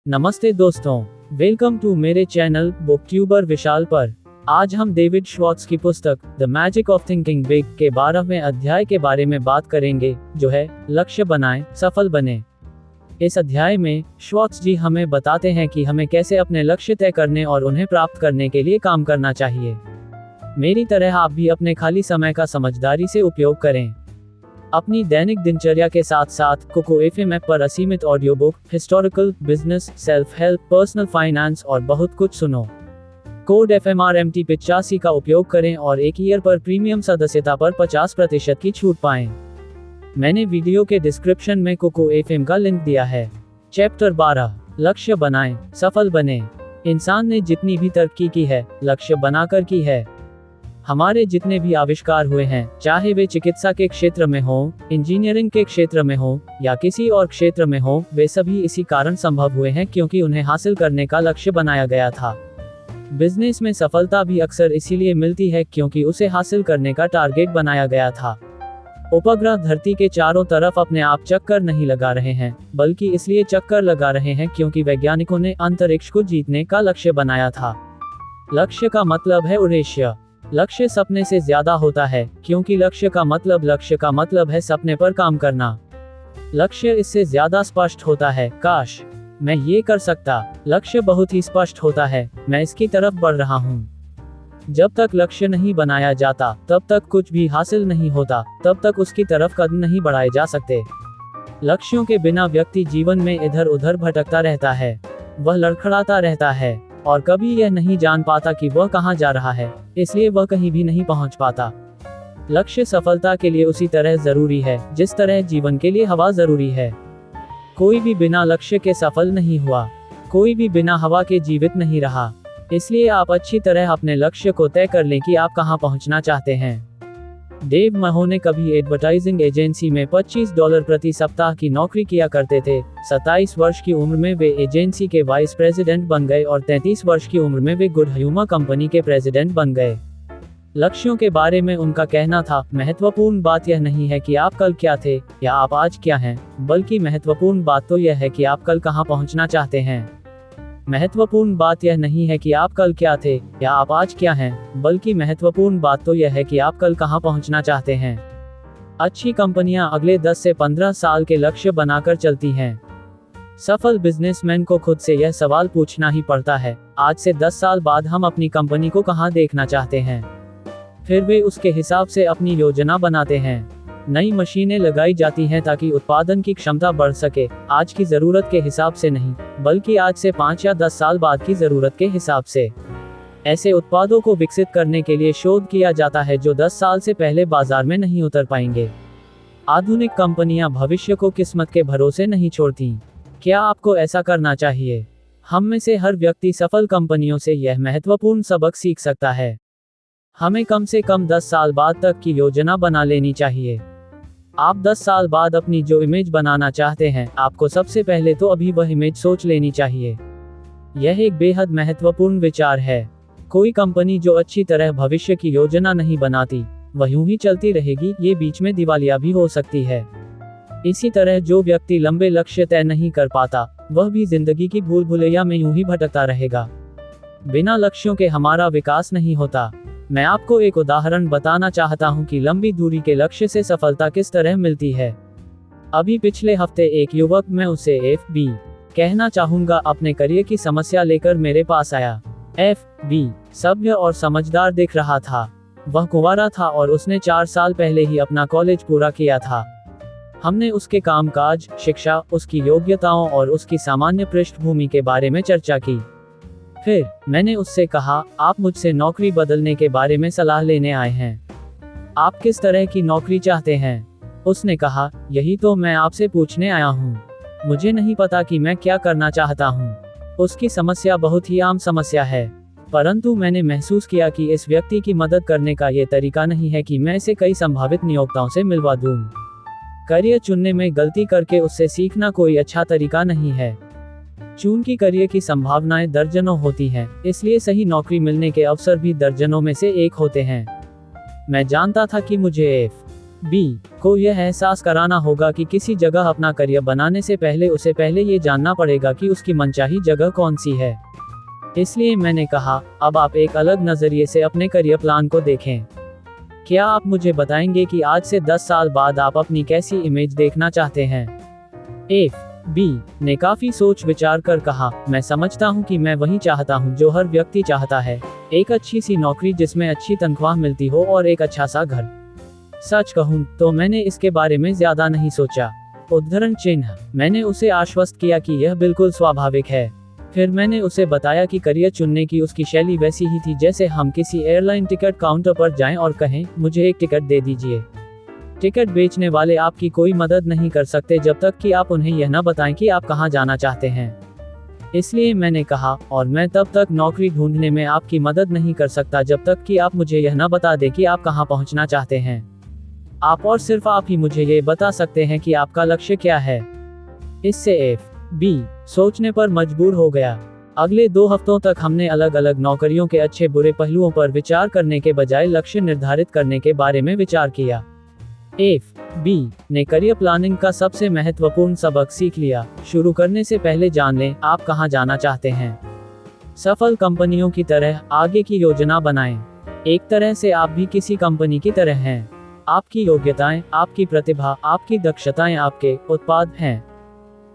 नमस्ते दोस्तों, welcome to मेरे चैनल बुक ट्यूबर विशाल पर। आज हम डेविड श्वार्ट्ज की पुस्तक the magic of thinking big के 12वें अध्याय के बारे में बात करेंगे, जो है लक्ष्य बनाएं, सफल बने। इस अध्याय में श्वार्ट्ज जी हमें बताते हैं कि हमें कैसे अपने लक्ष्य तय करने और उन्हें प्राप्त करने के लिए काम करना चाहिए। मेरी तरह आप भी अपने खाली समय का समझदारी से उपयोग करें। अपनी दैनिक दिनचर्या के साथ साथ कोको एफएम ऐप पर असीमित audio book, historical, business, self help, personal finance और बहुत कुछ सुनो। कोड FMRMT 85 का उपयोग करें और एक ईयर पर प्रीमियम सदस्यता पर 50% की छूट पाएं। मैंने वीडियो के डिस्क्रिप्शन में कोको एफएम का लिंक दिया है। चैप्टर 12, लक्ष्य बनाएं, सफल बने। इंसान ने जितनी भी तरक्की की है, लक्ष्य बनाकर की है। हमारे जितने भी आविष्कार हुए हैं, चाहे वे चिकित्सा के क्षेत्र में हो, इंजीनियरिंग के क्षेत्र में हो या किसी और क्षेत्र में हो, वे सभी इसी कारण संभव हुए हैं क्योंकि उन्हें हासिल करने का लक्ष्य बनाया गया था। बिजनेस में सफलता भी अक्सर इसीलिए मिलती है क्योंकि उसे हासिल करने का टारगेट बनाया गया था। उपग्रह धरती के चारों तरफ अपने आप चक्कर नहीं लगा रहे हैं, बल्कि इसलिए चक्कर लगा रहे हैं क्योंकि वैज्ञानिकों ने अंतरिक्ष को जीतने का लक्ष्य बनाया था। लक्ष्य का मतलब है उद्देश्य। लक्ष्य सपने से ज्यादा होता है क्योंकि लक्ष्य का मतलब है सपने पर काम करना। लक्ष्य इससे ज्यादा स्पष्ट होता है, काश मैं ये कर सकता। लक्ष्य बहुत ही स्पष्ट होता है, मैं इसकी तरफ बढ़ रहा हूँ। जब तक लक्ष्य नहीं बनाया जाता तब तक कुछ भी हासिल नहीं होता, तब तक उसकी तरफ कदम नहीं बढ़ाए जा सकते। लक्ष्यों के बिना व्यक्ति जीवन में इधर उधर भटकता रहता है, वह लड़खड़ाता रहता है और कभी यह नहीं जान पाता कि वह कहाँ जा रहा है, इसलिए वह कहीं भी नहीं पहुँच पाता। लक्ष्य सफलता के लिए उसी तरह जरूरी है जिस तरह जीवन के लिए हवा जरूरी है। कोई भी बिना लक्ष्य के सफल नहीं हुआ, कोई भी बिना हवा के जीवित नहीं रहा। इसलिए आप अच्छी तरह अपने लक्ष्य को तय कर लें कि आप कहाँ पहुँचना चाहते हैं। डेव महोने कभी एडवर्टाइजिंग एजेंसी में $25 प्रति सप्ताह की नौकरी किया करते थे। 27 वर्ष की उम्र में वे एजेंसी के वाइस प्रेसिडेंट बन गए और 33 वर्ष की उम्र में वे गुड ह्यूमर कंपनी के प्रेसिडेंट बन गए। लक्ष्यों के बारे में उनका कहना था, महत्वपूर्ण बात यह नहीं है कि आप कल क्या थे या आप आज क्या हैं, बल्कि महत्वपूर्ण बात तो यह है कि आप कल कहाँ पहुँचना चाहते हैं। महत्वपूर्ण बात यह नहीं है कि आप कल क्या थे या आप आज क्या हैं, बल्कि महत्वपूर्ण बात तो यह है कि आप कल कहाँ पहुँचना चाहते हैं। अच्छी कंपनियां अगले 10 से 15 साल के लक्ष्य बनाकर चलती हैं। सफल बिजनेसमैन को खुद से यह सवाल पूछना ही पड़ता है, आज से 10 साल बाद हम अपनी कंपनी को कहाँ देखना चाहते हैं। फिर वे उसके हिसाब से अपनी योजना बनाते हैं। नई मशीनें लगाई जाती हैं ताकि उत्पादन की क्षमता बढ़ सके, आज की जरूरत के हिसाब से नहीं, बल्कि आज से 5 या 10 साल बाद की जरूरत के हिसाब से। ऐसे उत्पादों को विकसित करने के लिए शोध किया जाता है जो 10 साल से पहले बाजार में नहीं उतर पाएंगे। आधुनिक कंपनियां भविष्य को किस्मत के भरोसे नहीं छोड़ती। क्या आपको ऐसा करना चाहिए? हम में से हर व्यक्ति सफल कंपनियों से यह महत्वपूर्ण सबक सीख सकता है। हमें कम से कम 10 साल बाद तक की योजना बना लेनी चाहिए। आप 10 साल बाद अपनी जो इमेज बनाना चाहते हैं, आपको सबसे पहले तो अभी वह इमेज सोच लेनी चाहिए। यह एक बेहद महत्वपूर्ण विचार है। कोई कंपनी जो अच्छी तरह भविष्य की योजना नहीं बनाती, वह यूं ही चलती रहेगी, ये बीच में दिवालिया भी हो सकती है। इसी तरह जो व्यक्ति लंबे लक्ष्य तय नहीं कर पाता, वह भी जिंदगी की भूल भुलैया में यूं ही भटकता रहेगा। बिना लक्ष्यों के हमारा विकास नहीं होता। मैं आपको एक उदाहरण बताना चाहता हूं कि लंबी दूरी के लक्ष्य से सफलता किस तरह मिलती है। अभी पिछले हफ्ते एक युवक, मैं उसे FB कहना चाहूंगा, अपने करियर की समस्या लेकर मेरे पास आया। FB सभ्य और समझदार दिख रहा था। वह कुंवारा था और उसने 4 साल पहले ही अपना कॉलेज पूरा किया था। हमने उसके कामकाज, शिक्षा, उसकी योग्यताओं और उसकी सामान्य पृष्ठभूमि के बारे में चर्चा की। फिर मैंने उससे कहा, आप मुझसे नौकरी बदलने के बारे में सलाह लेने आए हैं। आप किस तरह की नौकरी चाहते हैं? उसने कहा, यही तो मैं आपसे पूछने आया हूँ। मुझे नहीं पता कि मैं क्या करना चाहता हूँ। उसकी समस्या बहुत ही आम समस्या है, परंतु मैंने महसूस किया कि इस व्यक्ति की मदद करने का ये तरीका नहीं है कि मैं इसे कई संभावित नियोक्ताओं से मिलवा दूँ। करियर चुनने में गलती करके उससे सीखना कोई अच्छा तरीका नहीं है। चूंकि करियर की संभावनाएं दर्जनों होती हैं, इसलिए सही नौकरी मिलने के अवसर भी दर्जनों में से एक होते हैं। मैं जानता था कि मुझे FB को यह एहसास कराना होगा कि किसी जगह अपना करियर बनाने से पहले उसे पहले ये जानना पड़ेगा कि उसकी मनचाही जगह कौन सी है। इसलिए मैंने कहा, अब आप एक अलग नज़रिए से अपने करियर प्लान को देखें। क्या आप मुझे बताएंगे कि आज से 10 साल बाद आप अपनी कैसी इमेज देखना चाहते हैं? एफ बी ने काफी सोच विचार कर कहा, मैं समझता हूँ कि मैं वही चाहता हूँ जो हर व्यक्ति चाहता है, एक अच्छी सी नौकरी जिसमें अच्छी तनख्वाह मिलती हो और एक अच्छा सा घर। सच कहूँ तो मैंने इसके बारे में ज्यादा नहीं सोचा। उद्धरण चिन्ह। मैंने उसे आश्वस्त किया कि यह बिल्कुल स्वाभाविक है। फिर मैंने उसे बताया कि करियर चुनने की उसकी शैली वैसी ही थी जैसे हम किसी एयरलाइन टिकट काउंटर पर जाएं और कहें, मुझे एक टिकट दे दीजिए। टिकट बेचने वाले आपकी कोई मदद नहीं कर सकते जब तक कि आप उन्हें यह न बताएं कि आप कहां जाना चाहते हैं। इसलिए मैंने कहा, और मैं तब तक नौकरी ढूंढने में आपकी मदद नहीं कर सकता जब तक कि आप मुझे यह न बता दें कि आप कहां पहुंचना चाहते हैं। आप और सिर्फ आप ही मुझे ये बता सकते हैं कि आपका लक्ष्य क्या है। इससे एफ बी सोचने पर मजबूर हो गया। अगले 2 हफ्तों तक हमने अलग अलग नौकरियों के अच्छे बुरे पहलुओं पर विचार करने के बजाय लक्ष्य निर्धारित करने के बारे में विचार किया। एफ बी ने करियर प्लानिंग का सबसे महत्वपूर्ण सबक सीख लिया। शुरू करने से पहले जान लें आप कहां जाना चाहते हैं। सफल कंपनियों की तरह आगे की योजना बनाएं। एक तरह से आप भी किसी कंपनी की तरह हैं। आपकी योग्यताएं, आपकी प्रतिभा, आपकी दक्षताएं आपके उत्पाद हैं।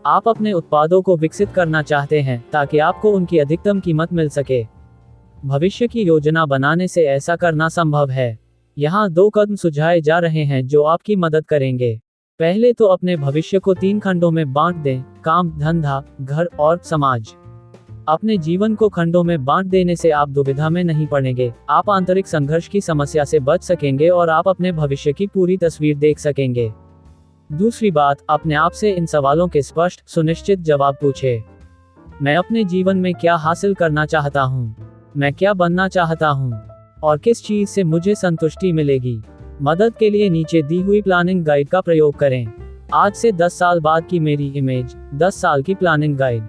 आप अपने उत्पादों को विकसित करना चाहते हैं ताकि आपको उनकी अधिकतम कीमत मिल सके। भविष्य की योजना बनाने से ऐसा करना संभव है। यहाँ 2 कदम सुझाए जा रहे हैं जो आपकी मदद करेंगे। पहले तो अपने भविष्य को 3 खंडों में बांट दें, काम, धंधा, घर और समाज। अपने जीवन को खंडों में बांट देने से आप दुविधा में नहीं पड़ेंगे, आप आंतरिक संघर्ष की समस्या से बच सकेंगे और आप अपने भविष्य की पूरी तस्वीर देख सकेंगे। दूसरी बात, अपने आप से इन सवालों के स्पष्ट, सुनिश्चित जवाब पूछे। मैं अपने जीवन में क्या हासिल करना चाहता हूँ? मैं क्या बनना चाहता हूँ? और किस चीज से मुझे संतुष्टि मिलेगी? मदद के लिए नीचे दी हुई प्लानिंग गाइड का प्रयोग करें। आज से 10 साल बाद की मेरी इमेज, 10 साल की प्लानिंग गाइड।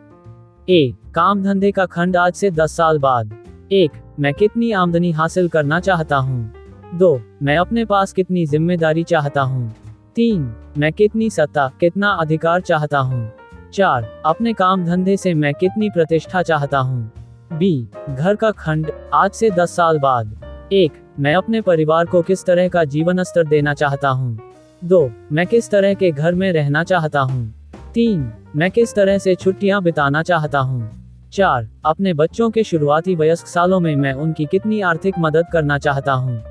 ए काम धंधे का खंड आज से 10 साल बाद। 1 मैं कितनी आमदनी हासिल करना चाहता हूँ। 2 मैं अपने पास कितनी जिम्मेदारी चाहता हूँ। 3 मैं कितनी सत्ता, कितना अधिकार चाहता हूँ। 4 अपने काम धंधे से मैं कितनी प्रतिष्ठा चाहता हूँ। बी घर का खंड, आज से 10 साल बाद। 1 मैं अपने परिवार को किस तरह का जीवन स्तर देना चाहता हूँ। 2 मैं किस तरह के घर में रहना चाहता हूँ। 3 मैं किस तरह से छुट्टियां बिताना चाहता हूँ। 4 अपने बच्चों के शुरुआती वयस्क सालों में मैं उनकी कितनी आर्थिक मदद करना चाहता हूँ।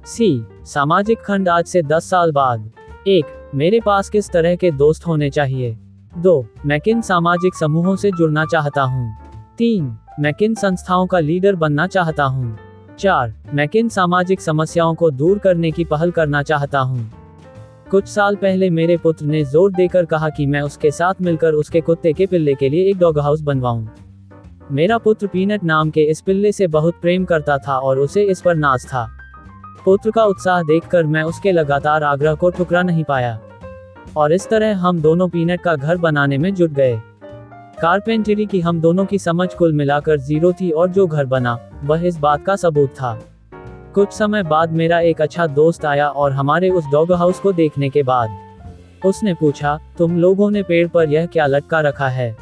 सी सामाजिक खंड, आज से 10 साल बाद। 1 मेरे पास किस तरह के दोस्त होने चाहिए। 2 मैं किन सामाजिक समूहों से जुड़ना चाहता हूँ। 3 मैं किन संस्थाओं का लीडर बनना चाहता हूँ। 4 मैं किन सामाजिक समस्याओं को दूर करने की पहल करना चाहता हूँ। कुछ साल पहले मेरे पुत्र ने जोर देकर कहा कि मैं उसके साथ मिलकर उसके कुत्ते के पिल्ले के लिए एक डॉग हाउस बनवाऊं। मेरा पुत्र पीनट नाम के इस पिल्ले से बहुत प्रेम करता था और उसे इस पर नाज था। पुत्र का उत्साह देखकर मैं उसके लगातार आग्रह को ठुकरा नहीं पाया और इस तरह हम दोनों पीनट का घर बनाने में जुट गए। कारपेंटरी की हम दोनों की समझ कुल मिलाकर 0 थी और जो घर बना वह इस बात का सबूत था। कुछ समय बाद मेरा एक अच्छा दोस्त आया और हमारे उस डॉग हाउस को देखने के बाद उसने पूछा, तुम लोगों ने पेड़ पर यह क्या लटका रखा है?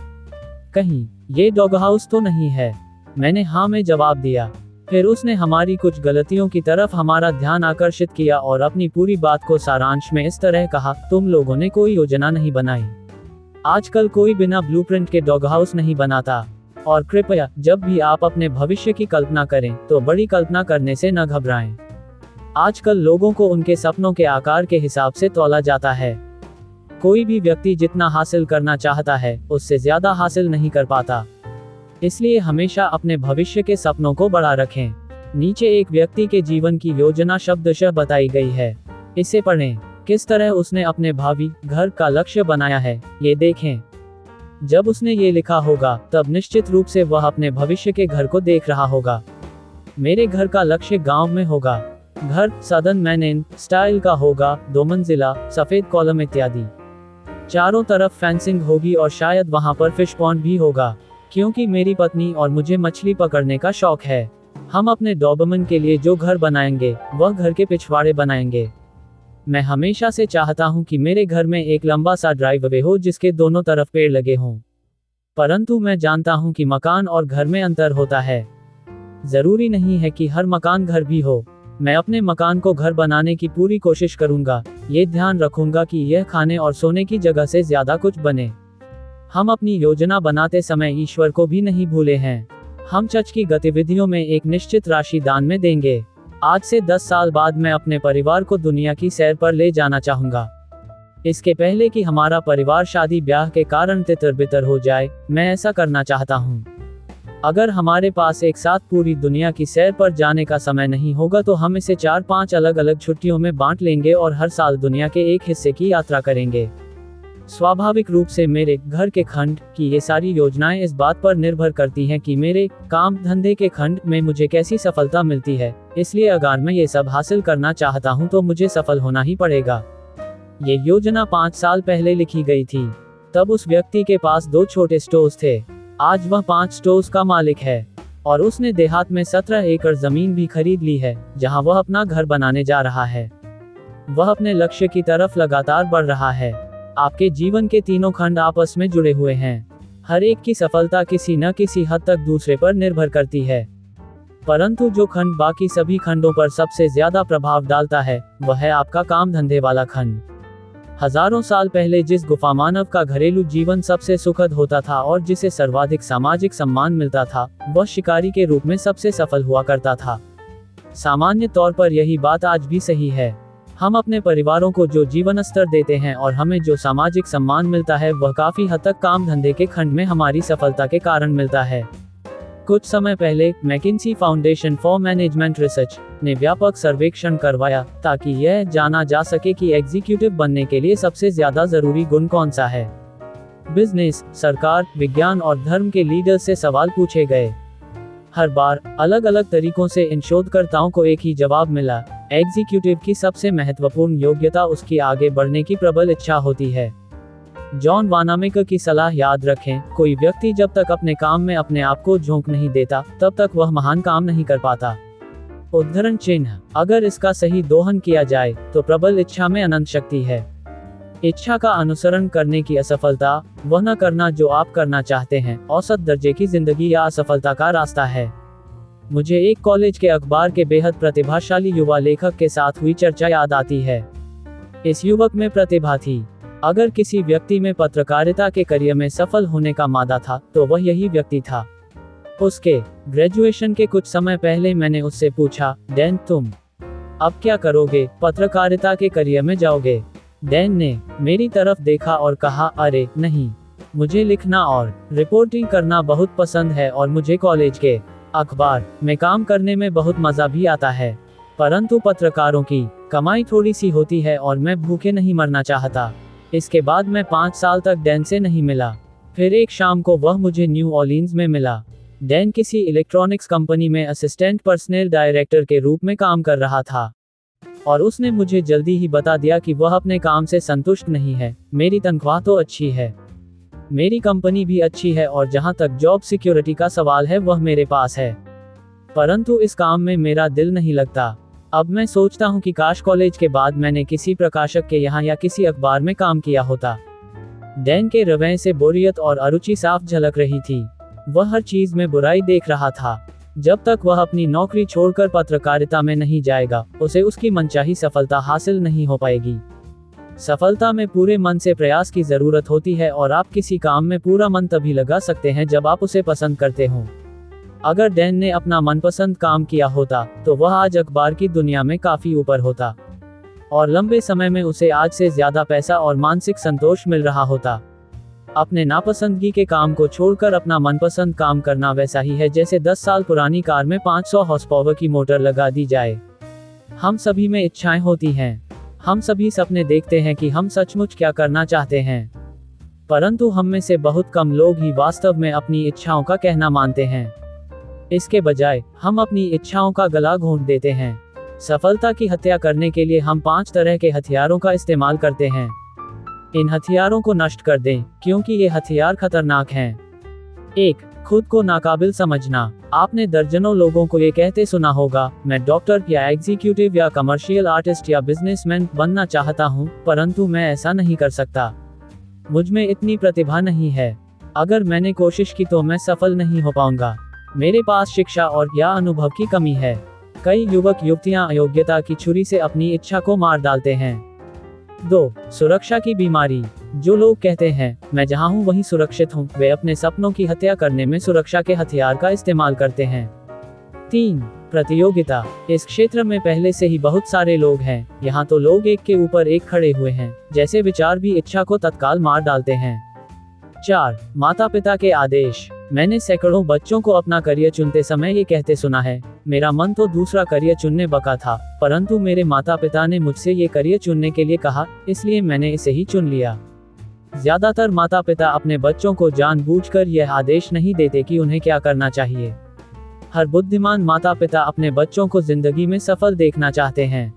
कहीं ये डॉग हाउस तो नहीं है? मैंने हाँ में जवाब दिया। फिर उसने हमारी कुछ गलतियों की तरफ हमारा ध्यान आकर्षित किया और अपनी पूरी बात को सारांश में इस तरह कहा, तुम लोगों ने कोई योजना नहीं बनाई। आजकल कोई बिना ब्लूप्रिंट के डॉग हाउस नहीं बनाता। और कृपया जब भी आप अपने भविष्य की कल्पना करें तो बड़ी कल्पना करने से न घबराएं। आजकल लोगों को उनके सपनों के आकार के हिसाब से तौला जाता है। कोई भी व्यक्ति जितना हासिल करना चाहता है उससे ज्यादा हासिल नहीं कर पाता। इसलिए हमेशा अपने भविष्य के सपनों को बड़ा रखें। नीचे एक व्यक्ति के जीवन की योजना शब्दशः बताई गई है, इसे पढ़ें। किस तरह उसने अपने भावी घर का लक्ष्य बनाया है ये देखें। जब उसने ये लिखा होगा तब निश्चित रूप से वह अपने भविष्य के घर को देख रहा होगा। मेरे घर का लक्ष्य गांव में होगा। घर सदन मैनन स्टाइल का होगा, 2 मंजिला, सफेद कॉलम इत्यादि। चारों तरफ फेंसिंग होगी और शायद वहां पर फिश पॉन्ड भी होगा, क्योंकि मेरी पत्नी और मुझे मछली पकड़ने का शौक है। हम अपने डॉबरमैन के लिए जो घर बनाएंगे वह घर के पिछवाड़े बनाएंगे। मैं हमेशा से चाहता हूँ कि मेरे घर में एक लंबा सा ड्राइववे हो जिसके दोनों तरफ पेड़ लगे हों। परंतु मैं जानता हूँ कि मकान और घर में अंतर होता है। जरूरी नहीं है कि हर मकान घर भी हो। मैं अपने मकान को घर बनाने की पूरी कोशिश करूंगा। ये ध्यान रखूंगा कि यह खाने और सोने की जगह से ज्यादा कुछ बने। हम अपनी योजना बनाते समय ईश्वर को भी नहीं भूले हैं। हम चर्च की गतिविधियों में एक निश्चित राशि दान में देंगे। आज से 10 साल बाद मैं अपने परिवार को दुनिया की सैर पर ले जाना चाहूंगा। इसके पहले कि हमारा परिवार शादी ब्याह के कारण तितर-बितर हो जाए, मैं ऐसा करना चाहता हूँ। अगर हमारे पास एक साथ पूरी दुनिया की सैर पर जाने का समय नहीं होगा तो हम इसे 4-5 अलग अलग छुट्टियों में बांट लेंगे और हर साल दुनिया के एक हिस्से की यात्रा करेंगे। स्वाभाविक रूप से मेरे घर के खंड की ये सारी योजनाएं इस बात पर निर्भर करती हैं कि मेरे काम धंधे के खंड में मुझे कैसी सफलता मिलती है। इसलिए अगर मैं ये सब हासिल करना चाहता हूँ तो मुझे सफल होना ही पड़ेगा। ये योजना 5 साल पहले लिखी गई थी। तब उस व्यक्ति के पास 2 छोटे स्टोर्स थे। आज वह 5 स्टोर्स का मालिक है और उसने देहात में 17 एकड़ जमीन भी खरीद ली है, जहां वह अपना घर बनाने जा रहा है। वह अपने लक्ष्य की तरफ लगातार बढ़ रहा है। आपके जीवन के तीनों खंड आपस में जुड़े हुए हैं। हर एक की सफलता किसी न किसी हद तक दूसरे पर निर्भर करती है। परंतु जो खंड बाकी सभी खंडों पर सबसे ज्यादा प्रभाव डालता है, वह है आपका काम धंधे वाला खंड। हजारों साल पहले जिस गुफा मानव का घरेलू जीवन सबसे सुखद होता था और जिसे सर्वाधिक सामाजिक सम्मान मिलता था, वह शिकारी के रूप में सबसे सफल हुआ करता था। सामान्य तौर पर यही बात आज भी सही है। हम अपने परिवारों को जो जीवन स्तर देते हैं और हमें जो सामाजिक सम्मान मिलता है, वह काफी हद तक काम धंधे के खंड में हमारी सफलता के कारण मिलता है। कुछ समय पहले मैकिन्सी फाउंडेशन फॉर मैनेजमेंट रिसर्च ने व्यापक सर्वेक्षण करवाया ताकि यह जाना जा सके कि एग्जीक्यूटिव बनने के लिए सबसे ज्यादा जरूरी गुण कौन सा है। बिजनेस, सरकार, विज्ञान और धर्म के लीडर से सवाल पूछे गए। हर बार अलग अलग तरीकों से इन शोधकर्ताओं को एक ही जवाब मिला। एग्जीक्यूटिव की सबसे महत्वपूर्ण योग्यता उसकी आगे बढ़ने की प्रबल इच्छा होती है। जॉन वानामेकर की सलाह याद रखें, कोई व्यक्ति जब तक अपने काम में अपने आप को झोंक नहीं देता, तब तक वह महान काम नहीं कर पाता। उद्धरण चिन्ह, अगर इसका सही दोहन किया जाए तो प्रबल इच्छा में अनंत शक्ति है। इच्छा का अनुसरण करने की असफलता, वह न करना जो आप करना चाहते हैं, औसत दर्जे की जिंदगी या असफलता का रास्ता है। मुझे एक कॉलेज के अखबार के बेहद प्रतिभाशाली युवा लेखक के साथ हुई चर्चा याद आती है। इस युवक में प्रतिभा थी। अगर किसी व्यक्ति में पत्रकारिता के करियर में सफल होने का मादा था, तो वह यही व्यक्ति था। उसके ग्रेजुएशन के कुछ समय पहले मैंने उससे पूछा, डैन तुम अब क्या करोगे, पत्रकारिता के करियर में जाओगे? डैन ने मेरी तरफ देखा और कहा, अरे नहीं, मुझे लिखना और रिपोर्टिंग करना बहुत पसंद है और मुझे कॉलेज के अखबार में काम करने में बहुत मजा भी आता है। परंतु पत्रकारों की कमाई थोड़ी सी होती है और मैं भूखे नहीं मरना चाहता। इसके बाद मैं 5 साल तक डैन से नहीं मिला। फिर एक शाम को वह मुझे न्यू ऑर्लिन्स में मिला। डैन किसी इलेक्ट्रॉनिक्स कंपनी में असिस्टेंट पर्सनल डायरेक्टर के रूप में काम कर रहा था और उसने मुझे जल्दी ही बता दिया कि वह अपने काम से संतुष्ट नहीं है। मेरी तनख्वाह तो अच्छी है, मेरी कंपनी भी अच्छी है और जहां तक जॉब सिक्योरिटी का सवाल है वह मेरे पास है, परंतु इस काम में मेरा दिल नहीं लगता। अब मैं सोचता हूं कि काश कॉलेज के बाद मैंने किसी प्रकाशक के यहाँ या किसी अखबार में काम किया होता। डैन के रवैये से बोरियत और अरुचि साफ झलक रही थी। वह हर चीज में बुराई देख रहा था। जब तक वह अपनी नौकरी छोड़कर पत्रकारिता में नहीं जाएगा, उसे उसकी मनचाही सफलता हासिल नहीं हो पाएगी। सफलता में पूरे मन से प्रयास की जरूरत होती है और आप किसी काम में पूरा मन तभी लगा सकते हैं जब आप उसे पसंद करते हो। अगर डैन ने अपना मनपसंद काम किया होता तो वह आज अखबार की दुनिया में काफी ऊपर होता और लंबे समय में उसे आज से ज्यादा पैसा और मानसिक संतोष मिल रहा होता। अपने नापसंदगी के काम को छोड़कर अपना मनपसंद काम करना वैसा ही है जैसे 10 साल पुरानी कार में 500 हॉर्स पावर की मोटर लगा दी जाए। हम सभी में इच्छाएं होती हैं। हम सभी सपने देखते हैं कि हम सचमुच क्या करना चाहते हैं, परंतु हम में से बहुत कम लोग ही वास्तव में अपनी इच्छाओं का कहना मानते हैं। इसके बजाय हम अपनी इच्छाओं का गला घोंट देते हैं। सफलता की हत्या करने के लिए हम 5 तरह के हथियारों का इस्तेमाल करते हैं। इन हथियारों को नष्ट कर दें, क्योंकि ये हथियार खतरनाक हैं। 1. खुद को नाकाबिल समझना। आपने दर्जनों लोगों को ये कहते सुना होगा, मैं डॉक्टर या एग्जीक्यूटिव या कमर्शियल आर्टिस्ट या बिजनेसमैन बनना चाहता हूँ, परंतु मैं ऐसा नहीं कर सकता। मुझ में इतनी प्रतिभा नहीं है। अगर मैंने कोशिश की तो मैं सफल नहीं हो पाऊंगा। मेरे पास शिक्षा और या अनुभव की कमी है। कई युवक युवतियां अयोग्यता की छुरी से अपनी इच्छा को मार डालते हैं। 2. सुरक्षा की बीमारी। जो लोग कहते हैं, मैं जहां हूं वहीं सुरक्षित हूं, वे अपने सपनों की हत्या करने में सुरक्षा के हथियार का इस्तेमाल करते हैं। 3. प्रतियोगिता। इस क्षेत्र में पहले से ही बहुत सारे लोग हैं। यहाँ तो लोग एक के ऊपर एक खड़े हुए हैं, जैसे विचार भी इच्छा को तत्काल मार डालते हैं। 4. माता पिता के आदेश। मैंने सैकड़ों बच्चों को अपना करियर चुनते समय ये कहते सुना है, मेरा मन तो दूसरा करियर चुनने बका था, परंतु मेरे माता पिता ने मुझसे ये करियर चुनने के लिए कहा, इसलिए मैंने इसे ही चुन लिया। ज्यादातर माता पिता अपने बच्चों को जानबूझकर यह आदेश नहीं देते कि उन्हें क्या करना चाहिए। हर बुद्धिमान माता पिता अपने बच्चों को जिंदगी में सफल देखना चाहते हैं।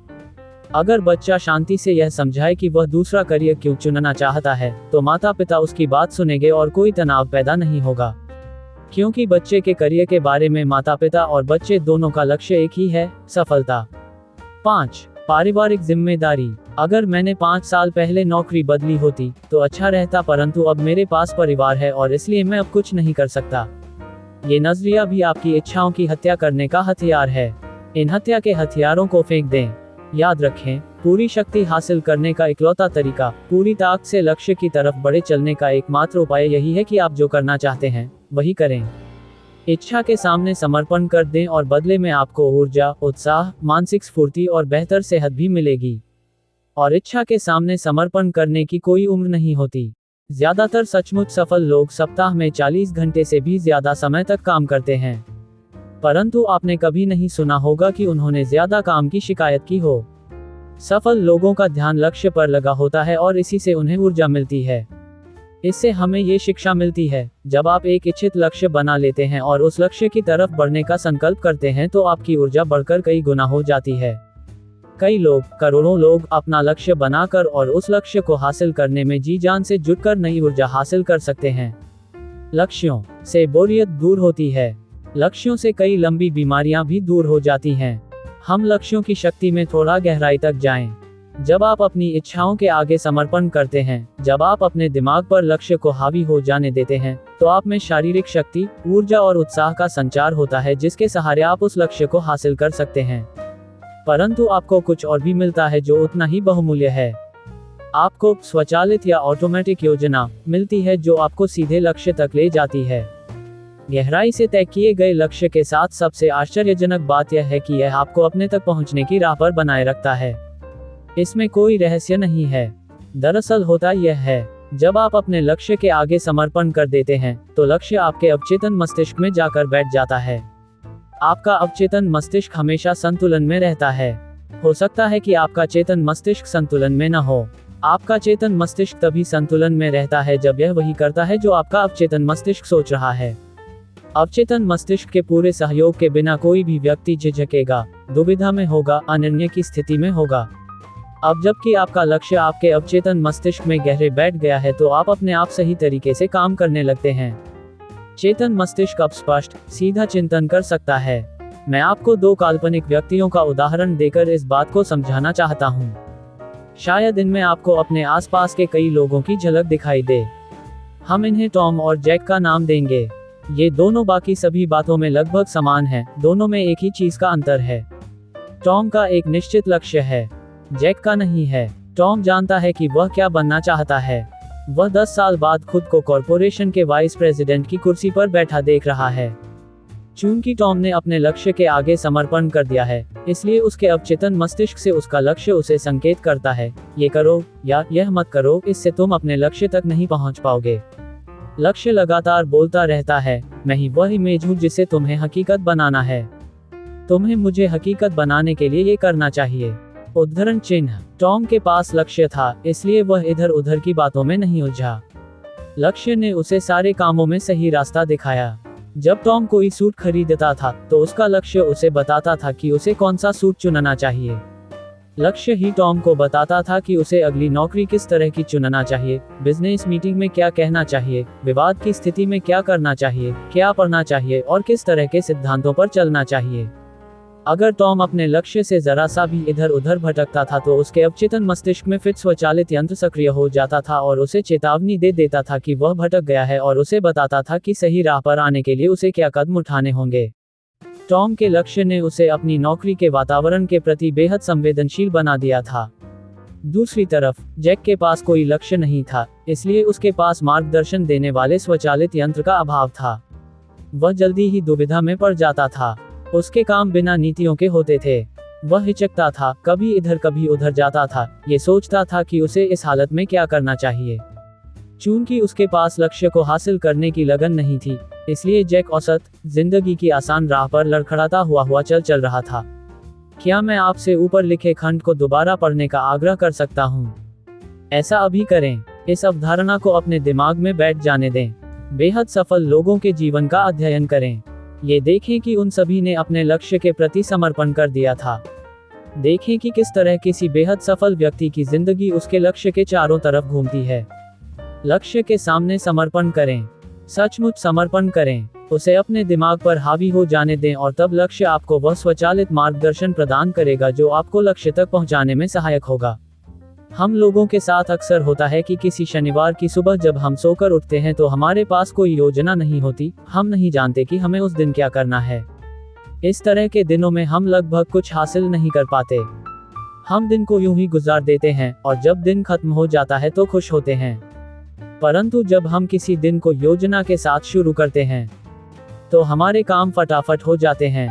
अगर बच्चा शांति से यह समझाए कि वह दूसरा करियर क्यों चुनना चाहता है, तो माता पिता उसकी बात सुनेंगे और कोई तनाव पैदा नहीं होगा, क्योंकि बच्चे के करियर के बारे में माता पिता और बच्चे दोनों का लक्ष्य एक ही है, सफलता। 5. पारिवारिक जिम्मेदारी। अगर मैंने 5 साल पहले नौकरी बदली होती तो अच्छा रहता, परंतु अब मेरे पास परिवार है और इसलिए मैं अब कुछ नहीं कर सकता। ये नजरिया भी आपकी इच्छाओं की हत्या करने का हथियार है। इन हत्या के हथियारों को फेंक दें। याद रखें, पूरी शक्ति हासिल करने का इकलौता तरीका, पूरी ताकत से लक्ष्य की तरफ बढ़े चलने का एकमात्र उपाय यही है कि आप जो करना चाहते हैं वही करें। इच्छा के सामने समर्पण कर दें और बदले में आपको ऊर्जा, उत्साह, मानसिक स्फूर्ति और बेहतर सेहत भी मिलेगी। और इच्छा के सामने समर्पण करने की कोई उम्र नहीं होती। ज्यादातर सचमुच सफल लोग सप्ताह में 40 घंटे से भी ज्यादा समय तक काम करते हैं, परंतु आपने कभी नहीं सुना होगा कि उन्होंने ज्यादा काम की शिकायत की हो। सफल लोगों का ध्यान लक्ष्य पर लगा होता है और इसी से उन्हें ऊर्जा मिलती है। इससे हमें ये शिक्षा मिलती है, जब आप एक इच्छित लक्ष्य बना लेते हैं और उस लक्ष्य की तरफ बढ़ने का संकल्प करते हैं तो आपकी ऊर्जा बढ़कर कई गुना हो जाती है। कई लोग, करोड़ों लोग अपना लक्ष्य बनाकर और उस लक्ष्य को हासिल करने में जी जान से जुटकर नई ऊर्जा हासिल कर सकते हैं। लक्ष्यों से बोरियत दूर होती है। लक्ष्यों से कई लंबी बीमारियां भी दूर हो जाती हैं। हम लक्ष्यों की शक्ति में थोड़ा गहराई तक जाएं। जब आप अपनी इच्छाओं के आगे समर्पण करते हैं, जब आप अपने दिमाग पर लक्ष्य को हावी हो जाने देते हैं, तो आप में शारीरिक शक्ति, ऊर्जा और उत्साह का संचार होता है, जिसके सहारे आप उस लक्ष्य को हासिल कर सकते हैं। परंतु आपको कुछ और भी मिलता है जो उतना ही बहुमूल्य है। आपको स्वचालित या ऑटोमेटिक योजना मिलती है जो आपको सीधे लक्ष्य तक ले जाती है। गहराई से तय किए गए लक्ष्य के साथ सबसे आश्चर्यजनक बात यह है कि यह आपको अपने तक पहुंचने की राह पर बनाए रखता है। इसमें कोई रहस्य नहीं है। दरअसल होता यह है, जब आप अपने लक्ष्य के आगे समर्पण कर देते हैं, तो लक्ष्य आपके अवचेतन मस्तिष्क में जाकर बैठ जाता है। आपका अवचेतन मस्तिष्क हमेशा संतुलन में रहता है। हो सकता है कि आपका चेतन मस्तिष्क संतुलन में न हो। आपका चेतन मस्तिष्क तभी संतुलन में रहता है जब यह वही करता है जो आपका अवचेतन मस्तिष्क सोच रहा है। अवचेतन मस्तिष्क के पूरे सहयोग के बिना कोई भी व्यक्ति झिझकेगा, दुविधा में होगा, अनिर्णय की स्थिति में होगा। अब जबकि आपका लक्ष्य आपके अवचेतन मस्तिष्क में गहरे बैठ गया है, तो आप अपने आप सही तरीके से काम करने लगते हैं। चेतन मस्तिष्क अब स्पष्ट, सीधा चिंतन कर सकता है। मैं आपको 2 काल्पनिक व्यक्तियों का उदाहरण देकर इस बात को समझाना चाहता हूँ। शायद इनमें आपको अपने आसपास के कई लोगों की झलक दिखाई दे। हम इन्हें टॉम और जैक का नाम देंगे। ये दोनों बाकी सभी बातों में लगभग समान हैं, दोनों में एक ही चीज का अंतर है। टॉम का एक निश्चित लक्ष्य है, जैक का नहीं है। टॉम जानता है कि वह क्या बनना चाहता है। वह 10 साल बाद खुद को कॉरपोरेशन के वाइस प्रेसिडेंट की कुर्सी पर बैठा देख रहा है। चूंकि टॉम ने अपने लक्ष्य के आगे समर्पण कर दिया है, इसलिए उसके अवचेतन मस्तिष्क से उसका लक्ष्य उसे संकेत करता है, ये करो या यह मत करो, इससे तुम अपने लक्ष्य तक नहीं पहुंच पाओगे। लक्ष्य लगातार बोलता रहता है, मैं ही वह इमेज हूँ जिसे तुम्हें हकीकत बनाना है। तुम्हें मुझे हकीकत बनाने के लिए ये करना चाहिए। उद्धरण चिन्ह। टॉम के पास लक्ष्य था, इसलिए वह इधर उधर की बातों में नहीं उलझा। लक्ष्य ने उसे सारे कामों में सही रास्ता दिखाया। जब टॉम कोई सूट खरीदता था, तो उसका लक्ष्य उसे बताता था कि उसे कौन सा सूट चुनना चाहिए। लक्ष्य ही टॉम को बताता था कि उसे अगली नौकरी किस तरह की चुनना चाहिए, बिजनेस मीटिंग में क्या कहना चाहिए, विवाद की स्थिति में क्या करना चाहिए, क्या पढ़ना चाहिए और किस तरह के सिद्धांतों पर चलना चाहिए। अगर टॉम अपने लक्ष्य से जरा सा भी इधर उधर भटकता था तो उसके अवचेतन मस्तिष्क में फिर स्वचालित यंत्र सक्रिय हो जाता था और उसे चेतावनी दे देता था कि वह भटक गया है और उसे बताता था कि सही राह पर आने के लिए उसे क्या कदम उठाने होंगे। टॉम के लक्ष्य ने उसे अपनी नौकरी के वातावरण के प्रति बेहद संवेदनशील बना दिया था। दूसरी तरफ जैक के पास कोई लक्ष्य नहीं था, इसलिए उसके पास मार्गदर्शन देने वाले स्वचालित यंत्र का अभाव था। वह जल्दी ही दुविधा में पड़ जाता था। उसके काम बिना नीतियों के होते थे। वह हिचकता था, कभी इधर कभी उधर जाता था, ये सोचता था कि उसे इस हालत में क्या करना चाहिए। चूंकि उसके पास लक्ष्य को हासिल करने की लगन नहीं थी, इसलिए जैक औसत जिंदगी की आसान राह पर लड़खड़ाता हुआ चल रहा था। क्या मैं आपसे ऊपर लिखे खंड को दोबारा पढ़ने का आग्रह कर सकता हूँ? ऐसा अभी करें। इस अवधारणा को अपने दिमाग में बैठ जाने दें। बेहद सफल लोगों के जीवन का अध्ययन करें। ये देखें कि उन सभी ने अपने लक्ष्य के प्रति समर्पण कर दिया था। देखें कि किस तरह किसी बेहद सफल व्यक्ति की जिंदगी उसके लक्ष्य के चारों तरफ घूमती है। लक्ष्य के सामने समर्पण करें। सचमुच समर्पण करें। उसे अपने दिमाग पर हावी हो जाने दें और तब लक्ष्य आपको वह स्वचालित मार्गदर्शन प्रदान करेगा जो आपको लक्ष्य तक पहुंचाने में सहायक होगा। हम लोगों के साथ अक्सर होता है कि किसी शनिवार की सुबह जब हम सोकर उठते हैं तो हमारे पास कोई योजना नहीं होती, हम नहीं जानते कि हमें उस दिन क्या करना है। इस तरह के दिनों में हम लगभग कुछ हासिल नहीं कर पाते। हम दिन को यूं ही गुजार देते हैं और जब दिन खत्म हो जाता है तो खुश होते हैं। परंतु जब हम किसी दिन को योजना के साथ शुरू करते हैं तो हमारे काम फटाफट हो जाते हैं।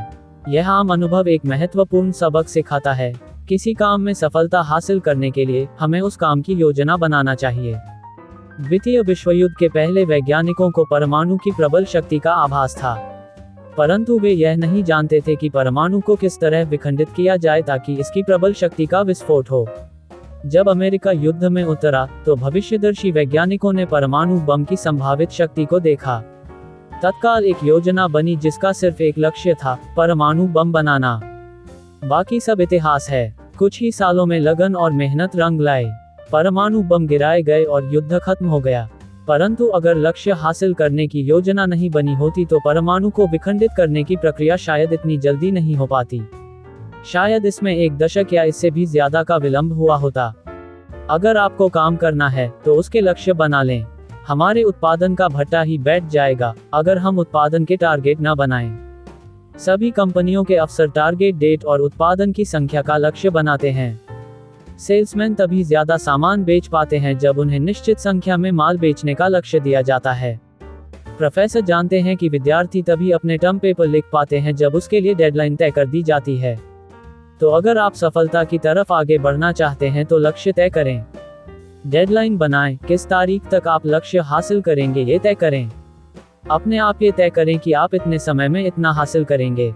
यह आम अनुभव एक महत्वपूर्ण सबक सिखाता है। किसी काम में सफलता हासिल करने के लिए हमें उस काम की योजना बनाना चाहिए। द्वितीय विश्व युद्ध के पहले वैज्ञानिकों को परमाणु की प्रबल शक्ति का आभास था, परंतु वे यह नहीं जानते थे कि परमाणु को किस तरह विखंडित किया जाए ताकि इसकी प्रबल शक्ति का विस्फोट हो। जब अमेरिका युद्ध में उतरा तो भविष्यदर्शी वैज्ञानिकों ने परमाणु बम की संभावित शक्ति को देखा। तत्काल एक योजना बनी जिसका सिर्फ एक लक्ष्य था, परमाणु बम बनाना। बाकी सब इतिहास है। कुछ ही सालों में लगन और मेहनत रंग लाए। परमाणु बम गिराए गए और युद्ध खत्म हो गया। परंतु अगर लक्ष्य हासिल करने की योजना नहीं बनी होती तो परमाणु को विखंडित करने की प्रक्रिया शायद इतनी जल्दी नहीं हो पाती। शायद इसमें 1 दशक या इससे भी ज्यादा का विलंब हुआ होता। अगर आपको काम करना है तो उसके लक्ष्य बना लें। हमारे उत्पादन का भट्टा ही बैठ जाएगा अगर हम उत्पादन के टारगेट न बनाएं। सभी कंपनियों के अफसर टारगेट डेट और उत्पादन की संख्या का लक्ष्य बनाते हैं। सेल्समैन तभी ज्यादा सामान बेच पाते हैं जब उन्हें निश्चित संख्या में माल बेचने का लक्ष्य दिया जाता है। प्रोफेसर जानते हैं कि विद्यार्थी तभी अपने टर्म पेपर लिख पाते हैं जब उसके लिए डेडलाइन तय कर दी जाती है। तो अगर आप सफलता की तरफ आगे बढ़ना चाहते हैं तो लक्ष्य तय करें। डेडलाइन बनाएं। किस तारीख तक आप लक्ष्य हासिल करेंगे ये तय करें। अपने आप ये तय करें कि आप इतने समय में इतना हासिल करेंगे।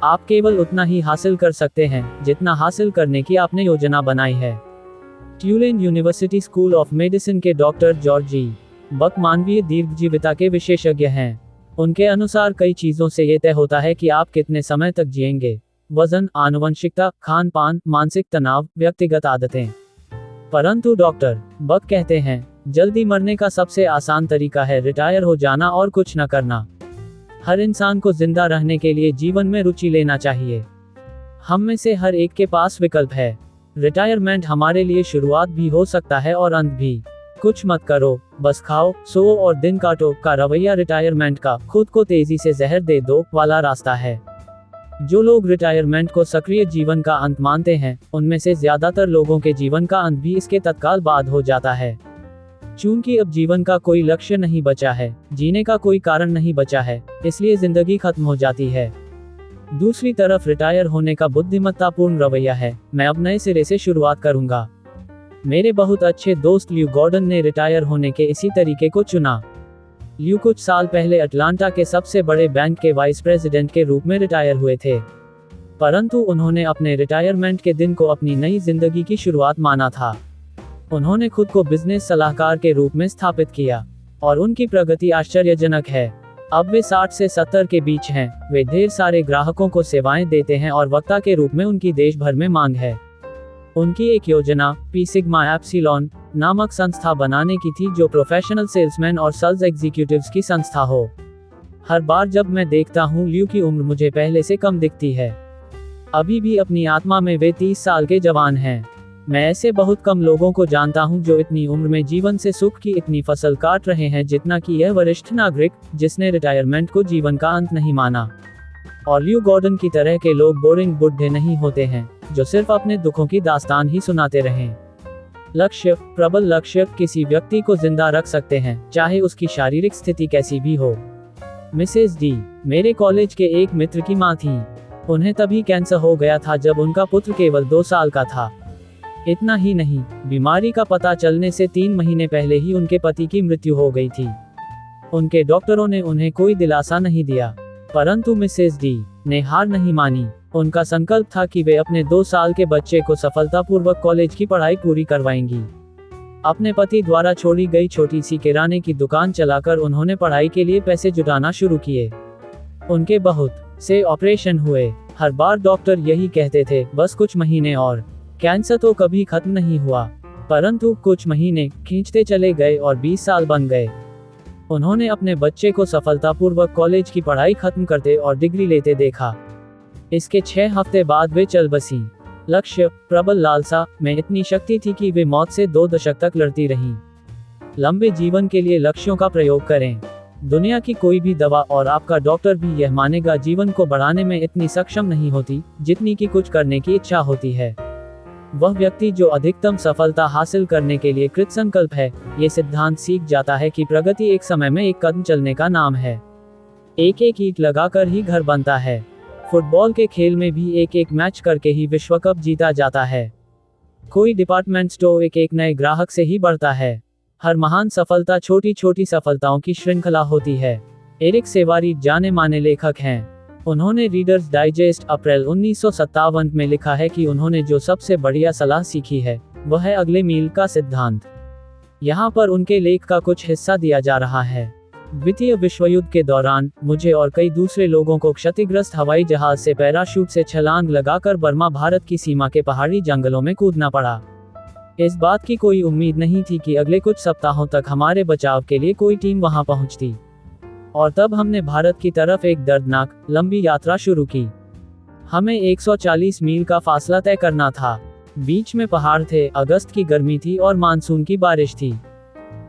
आप केवल उतना ही हासिल कर सकते हैं जितना हासिल करने की आपने योजना बनाई है। ट्यूलेन यूनिवर्सिटी स्कूल ऑफ मेडिसिन के डॉक्टर जॉर्ज जी बक मानवीय दीर्घजीविता के विशेषज्ञ हैं। उनके अनुसार कई चीजों से ये तय होता है कि आप कितने समय तक जिएंगे। वजन, आनुवंशिकता, खान पान, मानसिक तनाव, व्यक्तिगत आदतें। परंतु डॉक्टर बक कहते हैं, जल्दी मरने का सबसे आसान तरीका है रिटायर हो जाना और कुछ न करना। हर इंसान को जिंदा रहने के लिए जीवन में रुचि लेना चाहिए। हम में से हर एक के पास विकल्प है। रिटायरमेंट हमारे लिए शुरुआत भी हो सकता है और अंत भी। कुछ मत करो, बस खाओ, सो और दिन काटो का रवैया रिटायरमेंट का खुद को तेजी से जहर दे दो वाला रास्ता है। जो लोग रिटायरमेंट को सक्रिय जीवन का अंत मानते हैं, उनमें से ज्यादातर लोगों के जीवन का अंत भी इसके तत्काल बाद हो जाता है। चूंकि अब जीवन का कोई लक्ष्य नहीं बचा है, जीने का कोई कारण नहीं बचा है, इसलिए जिंदगी खत्म हो जाती है। दूसरी तरफ रिटायर होने का बुद्धिमत्तापूर्ण रवैया है, मैं अब नए सिरे से शुरुआत करूंगा। मेरे बहुत अच्छे दोस्त ल्यू गॉर्डन ने रिटायर होने के इसी तरीके को चुना। ल्यू कुछ साल पहले अटलांटा के सबसे बड़े बैंक के वाइस प्रेसिडेंट के रूप में रिटायर हुए थे, परंतु उन्होंने अपने रिटायरमेंट के दिन को अपनी नई जिंदगी की शुरुआत माना था। उन्होंने खुद को बिजनेस सलाहकार के रूप में स्थापित किया और उनकी प्रगति आश्चर्यजनक है। अब वे 60 से 70 के बीच हैं। वे ढेर सारे ग्राहकों को सेवाएं देते हैं और वक्ता के रूप में उनकी देश भर में मांग है। उनकी एक योजना पी सिग्मा एप्सिलॉन नामक संस्था बनाने की थी, जो प्रोफेशनल सेल्समैन और सेल्स एग्जीक्यूटिव्स की संस्था हो। हर बार जब मैं देखता हूँ ल्यू की उम्र मुझे पहले से कम दिखती है। अभी भी अपनी आत्मा में वे 30 साल के जवान हैं। मैं ऐसे बहुत कम लोगों को जानता हूं जो इतनी उम्र में जीवन से सुख की इतनी फसल काट रहे हैं जितना कि यह वरिष्ठ नागरिक, जिसने रिटायरमेंट को जीवन का अंत नहीं माना। और ल्यू गॉर्डन की तरह के लोग बोरिंग बुढ़े नहीं होते हैं, जो सिर्फ अपने दुखों की दास्तान ही सुनाते रहें। लक्ष्य, प्रबल लक्ष्य किसी व्यक्ति को जिंदा रख सकते हैं, चाहे उसकी शारीरिक स्थिति कैसी भी हो। मिसेस डी मेरे कॉलेज के एक मित्र की मां थी। उन्हें तभी कैंसर हो गया था जब उनका पुत्र केवल 2 साल का था। इतना ही नहीं, बीमारी का पता चलने से 3 महीने पहले ही उनके पति की मृत्यु हो गई थी। उनके डॉक्टरों ने उन्हें कोई दिलासा नहीं दिया, परंतु मिसेस डी ने हार नहीं मानी। उनका संकल्प था कि वे अपने 2 साल के बच्चे को सफलतापूर्वक कॉलेज की पढ़ाई पूरी करवाएंगी। अपने पति द्वारा छोड़ी गई छोटी सी किराने की दुकान चलाकर उन्होंने पढ़ाई के लिए पैसे जुटाना शुरू किए। उनके बहुत से ऑपरेशन हुए। हर बार डॉक्टर यही कहते थे, बस कुछ महीने और, कैंसर तो कभी खत्म नहीं हुआ। परंतु कुछ महीने खींचते चले गए और 20 साल बन गए। उन्होंने अपने बच्चे को सफलतापूर्वक कॉलेज की पढ़ाई खत्म करते और डिग्री लेते देखा। इसके 6 हफ्ते बाद वे चल बसी। लक्ष्य, प्रबल लालसा में इतनी शक्ति थी कि वे मौत से 2 दशक तक लड़ती रहीं। लंबे जीवन के लिए लक्ष्यों का प्रयोग करें। दुनिया की कोई भी दवा और आपका डॉक्टर भी यह मानेगा जीवन को बढ़ाने में इतनी सक्षम नहीं होती जितनी कि कुछ करने की इच्छा होती है। वह व्यक्ति जो अधिकतम सफलता हासिल करने के लिए कृतसंकल्प है, ये सिद्धांत सीख जाता है कि प्रगति एक समय में एक कदम चलने का नाम है। एक एक ईंट लगाकर ही घर बनता है। फुटबॉल के खेल में भी एक एक मैच करके ही विश्व कप जीता जाता है। कोई डिपार्टमेंट स्टोर एक एक नए ग्राहक से ही बढ़ता है। हर महान सफलता छोटी छोटी सफलताओं की श्रृंखला होती है। एरिक सेवारी जाने माने लेखक हैं। उन्होंने रीडर्स डाइजेस्ट अप्रैल 1957 में लिखा है कि उन्होंने जो सबसे बढ़िया सलाह सीखी है वह है अगले मील का सिद्धांत। यहाँ पर उनके लेख का कुछ हिस्सा दिया जा रहा है। द्वितीय विश्व युद्ध के दौरान मुझे और कई दूसरे लोगों को क्षतिग्रस्त हवाई जहाज से पैराशूट से छलांग लगाकर बर्मा भारत की सीमा के पहाड़ी जंगलों में कूदना पड़ा। इस बात की कोई उम्मीद नहीं थी कि अगले कुछ सप्ताहों तक हमारे बचाव के लिए कोई टीम वहां पहुंचती। और तब हमने भारत की तरफ एक दर्दनाक लंबी यात्रा शुरू की। हमें 140 मील का फासला तय करना था। बीच में पहाड़ थे, अगस्त की गर्मी थी और मानसून की बारिश थी।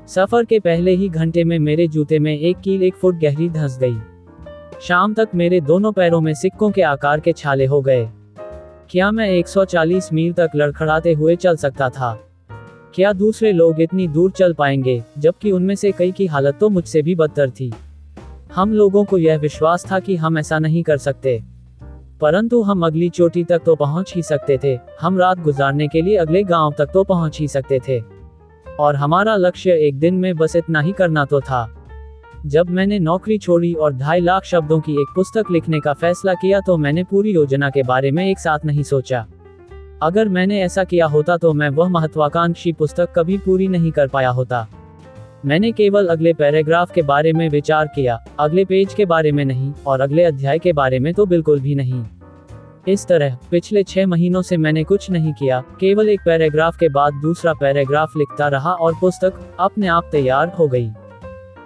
सफर के पहले ही घंटे में मेरे जूते में एक कील 1 फुट गहरी धंस गई। शाम तक मेरे दोनों पैरों में सिक्कों के आकार के छाले हो गए। क्या मैं 140 मील तक लड़खड़ाते हुए चल सकता था? क्या दूसरे लोग इतनी दूर चल पाएंगे, जबकि उनमें से कई की हालत तो मुझसे भी बदतर थी। हम लोगों को यह विश्वास था कि हम ऐसा नहीं कर सकते, परंतु हम अगली चोटी तक तो पहुंच ही सकते थे। हम रात गुजारने के लिए अगले गांव तक तो पहुंच ही सकते थे। और हमारा लक्ष्य एक दिन में बस इतना ही करना तो था। जब मैंने नौकरी छोड़ी और 2.5 लाख शब्दों की एक पुस्तक लिखने का फैसला किया तो मैंने पूरी योजना के बारे में एक साथ नहीं सोचा। अगर मैंने ऐसा किया होता तो मैं वह महत्वाकांक्षी पुस्तक कभी पूरी नहीं कर पाया होता। मैंने केवल अगले पैराग्राफ के बारे में विचार किया, अगले पेज के बारे में नहीं, और अगले अध्याय के बारे में तो बिल्कुल भी नहीं। इस तरह पिछले 6 महीनों से मैंने कुछ नहीं किया, केवल एक पैराग्राफ के बाद दूसरा पैराग्राफ लिखता रहा और पुस्तक अपने आप तैयार हो गई।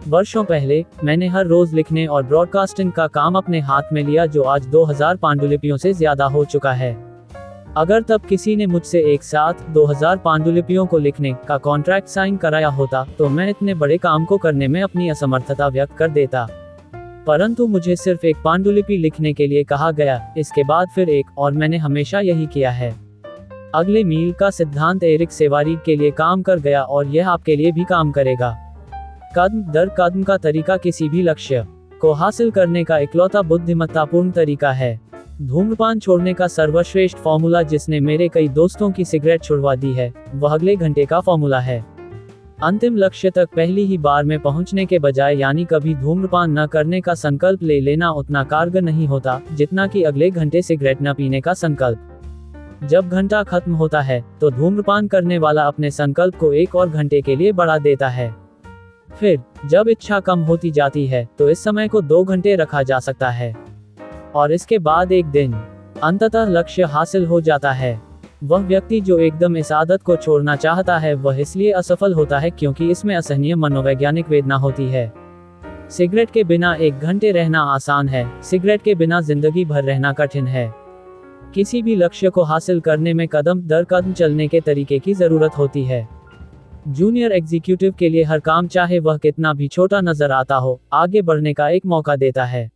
वर्षों पहले मैंने हर रोज लिखने और ब्रॉडकास्टिंग का काम अपने हाथ में लिया, जो आज 2000 पांडुलिपियों से ज्यादा हो चुका है। अगर तब किसी ने मुझसे एक साथ 2000 पांडुलिपियों को लिखने का कॉन्ट्रैक्ट साइन कराया होता तो मैं इतने बड़े काम को करने में अपनी असमर्थता व्यक्त कर देता। परंतु मुझे सिर्फ एक पांडुलिपि लिखने के लिए कहा गया, इसके बाद फिर एक, और मैंने हमेशा यही किया है। अगले मील का सिद्धांत एरिक सेवारी के लिए काम कर गया और यह आपके लिए भी काम करेगा। कदम दर कदम का तरीका किसी भी लक्ष्य को हासिल करने का इकलौता बुद्धिमत्तापूर्ण तरीका है। धूम्रपान छोड़ने का सर्वश्रेष्ठ फॉर्मूला जिसने मेरे कई दोस्तों की सिगरेट छुड़वा दी है, वह अगले घंटे का फॉर्मूला है। अंतिम लक्ष्य तक पहली ही बार में पहुंचने के बजाय, यानी कभी धूम्रपान न करने का संकल्प ले लेना उतना कारगर नहीं होता जितना कि अगले घंटे सिगरेट न पीने का संकल्प। जब घंटा खत्म होता है तो धूम्रपान करने वाला अपने संकल्प को 1 और घंटे के लिए बढ़ा देता है। फिर जब इच्छा कम होती जाती है तो इस समय को 2 घंटे रखा जा सकता है, और इसके बाद 1 दिन। अंततः लक्ष्य हासिल हो जाता है। वह व्यक्ति जो एकदम इस आदत को छोड़ना चाहता है वह इसलिए असफल होता है क्योंकि इसमें असहनीय मनोवैज्ञानिक वेदना होती है। सिगरेट के बिना 1 घंटे रहना आसान है, सिगरेट के बिना जिंदगी भर रहना कठिन है। किसी भी लक्ष्य को हासिल करने में कदम दर कदम चलने के तरीके की जरूरत होती है। जूनियर एग्जीक्यूटिव के लिए हर काम, चाहे वह कितना भी छोटा नजर आता हो, आगे बढ़ने का एक मौका देता है।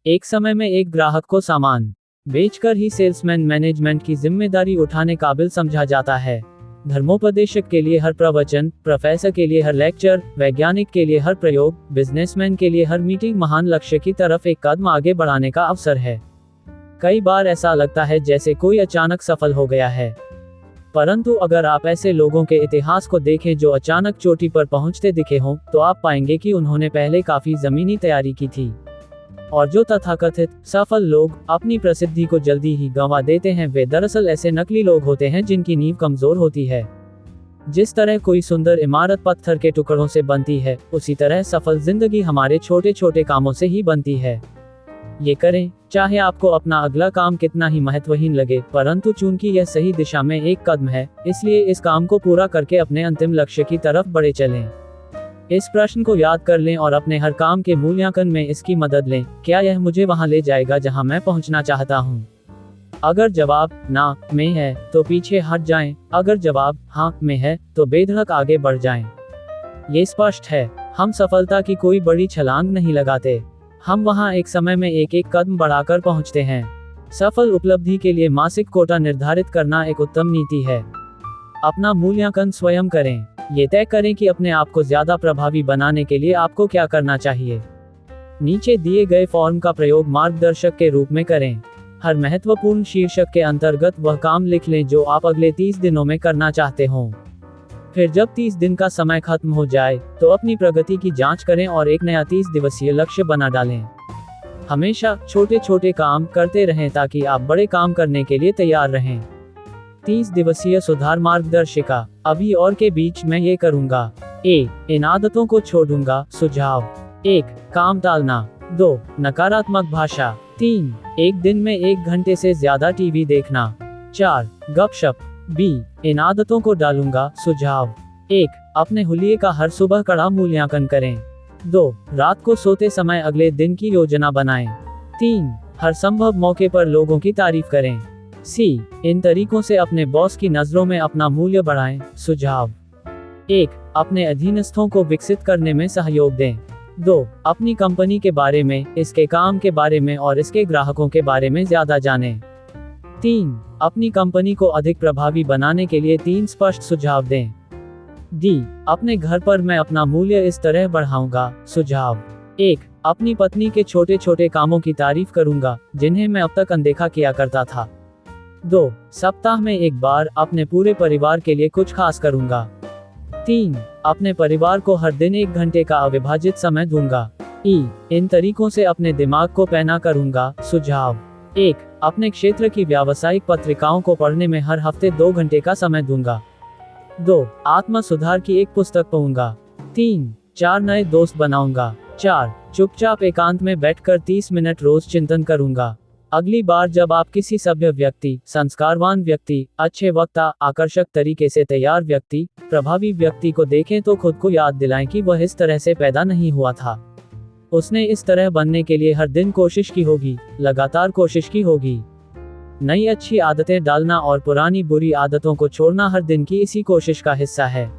एक समय में एक ग्राहक को सामान बेचकर ही सेल्समैन मैनेजमेंट की जिम्मेदारी उठाने काबिल समझा जाता है। धर्मोपदेशक के लिए हर प्रवचन, प्रोफेसर के लिए हर लेक्चर, वैज्ञानिक के लिए हर प्रयोग, बिजनेसमैन के लिए हर मीटिंग महान लक्ष्य की तरफ एक कदम आगे बढ़ाने का अवसर है। कई बार ऐसा लगता है जैसे कोई अचानक सफल हो गया है, परंतु अगर आप ऐसे लोगों के इतिहास को देखें जो अचानक चोटी पर पहुंचते दिखे हों, तो आप पाएंगे कि उन्होंने पहले काफी जमीनी तैयारी की थी। और जो तथाकथित सफल लोग अपनी प्रसिद्धि को जल्दी ही गंवा देते हैं, वे दरअसल ऐसे नकली लोग होते हैं जिनकी नींव कमजोर होती है। जिस तरह कोई सुंदर इमारत पत्थर के टुकड़ों से बनती है, उसी तरह सफल जिंदगी हमारे छोटे छोटे कामों से ही बनती है। ये करें, चाहे आपको अपना अगला काम कितना ही महत्वहीन लगे, परंतु चूंकि यह सही दिशा में एक कदम है, इसलिए इस काम को पूरा करके अपने अंतिम लक्ष्य की तरफ बढ़े चलें। इस प्रश्न को याद कर लें और अपने हर काम के मूल्यांकन में इसकी मदद लें। क्या यह मुझे वहां ले जाएगा जहां मैं पहुंचना चाहता हूं? अगर जवाब ना में है तो पीछे हट जाएं, अगर जवाब हाँ में है तो बेधड़क आगे बढ़ जाएं। ये स्पष्ट है, हम सफलता की कोई बड़ी छलांग नहीं लगाते, हम वहां एक समय में एक एक कदम बढ़ाकर पहुंचते हैं। सफल उपलब्धि के लिए मासिक कोटा निर्धारित करना एक उत्तम नीति है। अपना मूल्यांकन स्वयं करें। ये तय करें कि अपने आप को ज्यादा प्रभावी बनाने के लिए आपको क्या करना चाहिए। नीचे दिए गए फॉर्म का प्रयोग मार्गदर्शक के रूप में करें। हर महत्वपूर्ण शीर्षक के अंतर्गत वह काम लिख लें जो आप अगले 30 दिनों में करना चाहते हों। फिर जब 30 दिन का समय खत्म हो जाए, तो अपनी प्रगति की जांच करें और एक नया 30 दिवसीय लक्ष्य बना डालें। हमेशा छोटे छोटे काम करते रहें ताकि आप बड़े काम करने के लिए तैयार रहें। 30 दिवसीय सुधार मार्गदर्शिका। अभी और के बीच मैं ये करूंगा। इन आदतों को छोड़ूंगा। सुझाव: 1. काम टालना। 2. नकारात्मक भाषा। 3. एक दिन में 1 घंटे से ज्यादा टीवी देखना। 4. गपशप। इन आदतों को डालूंगा। सुझाव: 1. अपने हुलिये का हर सुबह कड़ा मूल्यांकन करें। 2. रात को सोते समय अगले दिन की योजना बनाएं। 3. हर संभव मौके पर लोगों की तारीफ करें। इन तरीकों से अपने बॉस की नजरों में अपना मूल्य बढ़ाएं। सुझाव: 1. अपने अधीनस्थों को विकसित करने में सहयोग दें। 2. अपनी कंपनी के बारे में, इसके काम के बारे में और इसके ग्राहकों के बारे में ज्यादा जानें। 3. अपनी कंपनी को अधिक प्रभावी बनाने के लिए 3 स्पष्ट सुझाव दें। अपने घर पर मैं अपना मूल्य इस तरह बढ़ाऊंगा। सुझाव: 1. अपनी पत्नी के छोटे छोटे कामों की तारीफ करूंगा जिन्हें मैं अब तक अनदेखा किया करता था। 2. सप्ताह में 1 बार अपने पूरे परिवार के लिए कुछ खास करूंगा। 3. अपने परिवार को हर दिन 1 घंटे का अविभाजित समय दूंगा। इन तरीकों से अपने दिमाग को पैना करूंगा। सुझाव: 1. अपने क्षेत्र की व्यावसायिक पत्रिकाओं को पढ़ने में हर हफ्ते 2 घंटे का समय दूंगा। 2. आत्म सुधार की एक पुस्तक पढ़ूंगा। 3. 4 नए दोस्त बनाऊंगा। 4. चुपचाप एकांत में बैठकर 30 मिनट रोज चिंतन करूंगा। अगली बार जब आप किसी सभ्य व्यक्ति, संस्कारवान व्यक्ति, अच्छे वक्ता, आकर्षक तरीके से तैयार व्यक्ति, प्रभावी व्यक्ति को देखें तो खुद को याद दिलाएं कि वह इस तरह से पैदा नहीं हुआ था। उसने इस तरह बनने के लिए हर दिन कोशिश की होगी, लगातार कोशिश की होगी। नई अच्छी आदतें डालना और पुरानी बुरी आदतों को छोड़ना हर दिन की इसी कोशिश का हिस्सा है।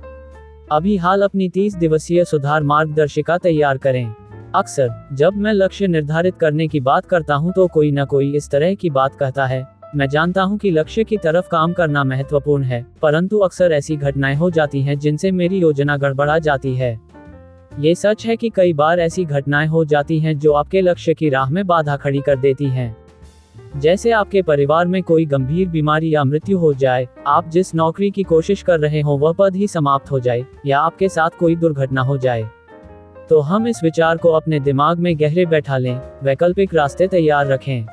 अभी हाल अपनी 30 दिवसीय सुधार मार्गदर्शिका तैयार करें। अक्सर जब मैं लक्ष्य निर्धारित करने की बात करता हूं तो कोई न कोई इस तरह की बात कहता है, मैं जानता हूं कि लक्ष्य की तरफ काम करना महत्वपूर्ण है, परंतु अक्सर ऐसी घटनाएं हो जाती हैं जिनसे मेरी योजना गड़बड़ा जाती है। ये सच है कि कई बार ऐसी घटनाएं हो जाती हैं जो आपके लक्ष्य की राह में बाधा खड़ी कर देती हैं। जैसे आपके परिवार में कोई गंभीर बीमारी या मृत्यु हो जाए, आप जिस नौकरी की कोशिश कर रहे हो वह पद ही समाप्त हो जाए, या आपके साथ कोई दुर्घटना हो जाए। तो हम इस विचार को अपने दिमाग में गहरे बैठा लें, वैकल्पिक रास्ते तैयार रखें।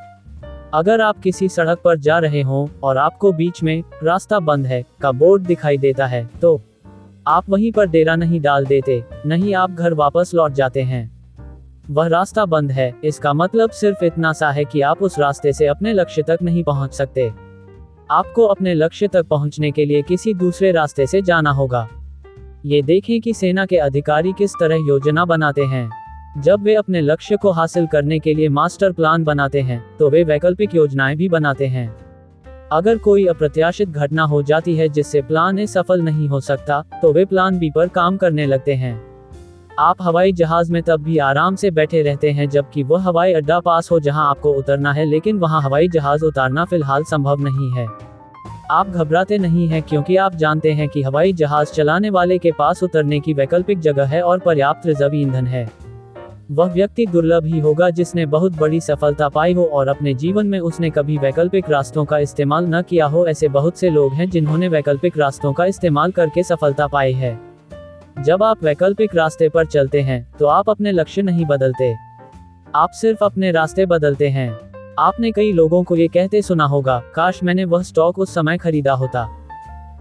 अगर आप किसी सड़क पर जा रहे हों और आपको बीच में "रास्ता बंद है" का बोर्ड दिखाई देता है, तो आप वहीं पर डेरा नहीं डाल देते, नहीं आप घर वापस लौट जाते हैं। वह रास्ता बंद है, इसका मतलब सिर्फ इतना सा है कि आप उस रास्ते से अपने लक्ष्य तक नहीं पहुंच सकते। आपको अपने लक्ष्य तक पहुंचने के लिए किसी दूसरे रास्ते से जाना होगा। ये देखें कि सेना के अधिकारी किस तरह योजना बनाते हैं। जब वे अपने लक्ष्य को हासिल करने के लिए मास्टर प्लान बनाते हैं, तो वे वैकल्पिक योजनाएं भी बनाते हैं। अगर कोई अप्रत्याशित घटना हो जाती है जिससे प्लान ए सफल नहीं हो सकता, तो वे प्लान बी पर काम करने लगते हैं। आप हवाई जहाज में तब भी आराम से बैठे रहते हैं जबकि वह हवाई अड्डा पास हो जहां आपको उतरना है, लेकिन वहां हवाई जहाज उतारना फिलहाल संभव नहीं है। आप घबराते नहीं हैं क्योंकि आप जानते हैं कि हवाई जहाज चलाने वाले के पास उतरने की वैकल्पिक जगह है और पर्याप्त रिजर्व ईंधन है। वह व्यक्ति दुर्लभ ही होगा जिसने बहुत बड़ी सफलता पाई हो और अपने जीवन में उसने कभी वैकल्पिक रास्तों का इस्तेमाल न किया हो। ऐसे बहुत से लोग हैं जिन्होंने वैकल्पिक रास्तों का इस्तेमाल करके सफलता पाई है। जब आप वैकल्पिक रास्ते पर चलते हैं तो आप अपने लक्ष्य नहीं बदलते, आप सिर्फ अपने रास्ते बदलते हैं। आपने कई लोगों को ये कहते सुना होगा, काश मैंने वह स्टॉक उस समय खरीदा होता,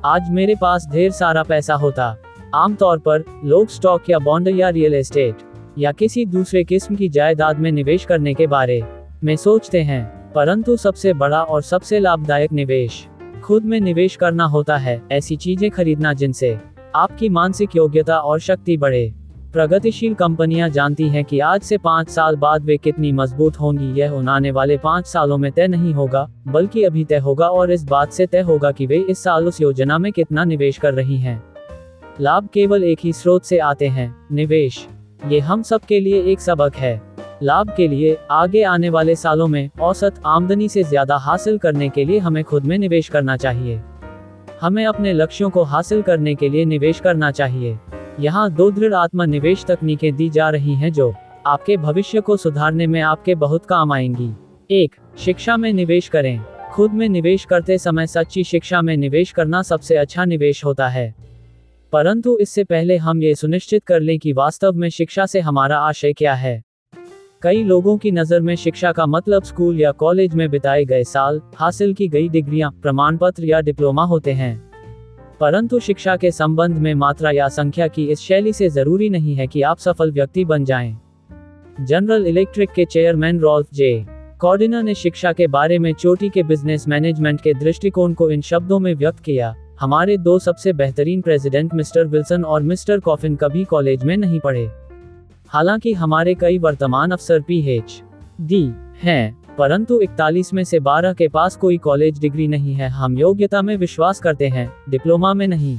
आज मेरे पास ढेर सारा पैसा होता। आमतौर पर लोग स्टॉक या बॉन्ड या रियल एस्टेट या किसी दूसरे किस्म की जायदाद में निवेश करने के बारे में सोचते हैं, परंतु सबसे बड़ा और सबसे लाभदायक निवेश खुद में निवेश करना होता है। ऐसी चीजें खरीदना जिनसे आपकी मानसिक योग्यता और शक्ति बढ़े। प्रगतिशील कंपनियां जानती हैं कि आज से 5 साल बाद वे कितनी मजबूत होंगी। यह उन आने वाले 5 सालों में तय नहीं होगा, बल्कि अभी तय होगा और इस बात से तय होगा कि वे इस साल उस योजना में कितना निवेश कर रही हैं। लाभ केवल एक ही स्रोत से आते हैं, निवेश। ये हम सब के लिए एक सबक है। लाभ के लिए आगे आने वाले सालों में औसत आमदनी से ज्यादा हासिल करने के लिए हमें खुद में निवेश करना चाहिए। हमें अपने लक्ष्यों को हासिल करने के लिए निवेश करना चाहिए। यहाँ 2 दृढ़ आत्म निवेश तकनीकें दी जा रही हैं जो आपके भविष्य को सुधारने में आपके बहुत काम आएंगी। 1. शिक्षा में निवेश करें। खुद में निवेश करते समय सच्ची शिक्षा में निवेश करना सबसे अच्छा निवेश होता है, परंतु इससे पहले हम ये सुनिश्चित कर लें कि वास्तव में शिक्षा से हमारा आशय क्या है। कई लोगों की नज़र में शिक्षा का मतलब स्कूल या कॉलेज में बिताए गए साल, हासिल की गई डिग्रियां, प्रमाण पत्र या डिप्लोमा होते हैं। परंतु शिक्षा के संबंध में मात्रा या संख्या की इस शैली से जरूरी नहीं है कि आप सफल व्यक्ति बन जाएं। जनरल इलेक्ट्रिक के चेयरमैन रॉल्फ जे कॉर्डिनर ने शिक्षा के बारे में चोटी के बिजनेस मैनेजमेंट के दृष्टिकोण को इन शब्दों में व्यक्त किया, हमारे 2 सबसे बेहतरीन प्रेसिडेंट मिस्टर विल्सन और मिस्टर कॉफिन कभी कॉलेज में नहीं पढ़े। हालांकि हमारे कई वर्तमान अफसर PhD हैं, परंतु 41 में से 12 के पास कोई कॉलेज डिग्री नहीं है। हम योग्यता में विश्वास करते हैं, डिप्लोमा में नहीं।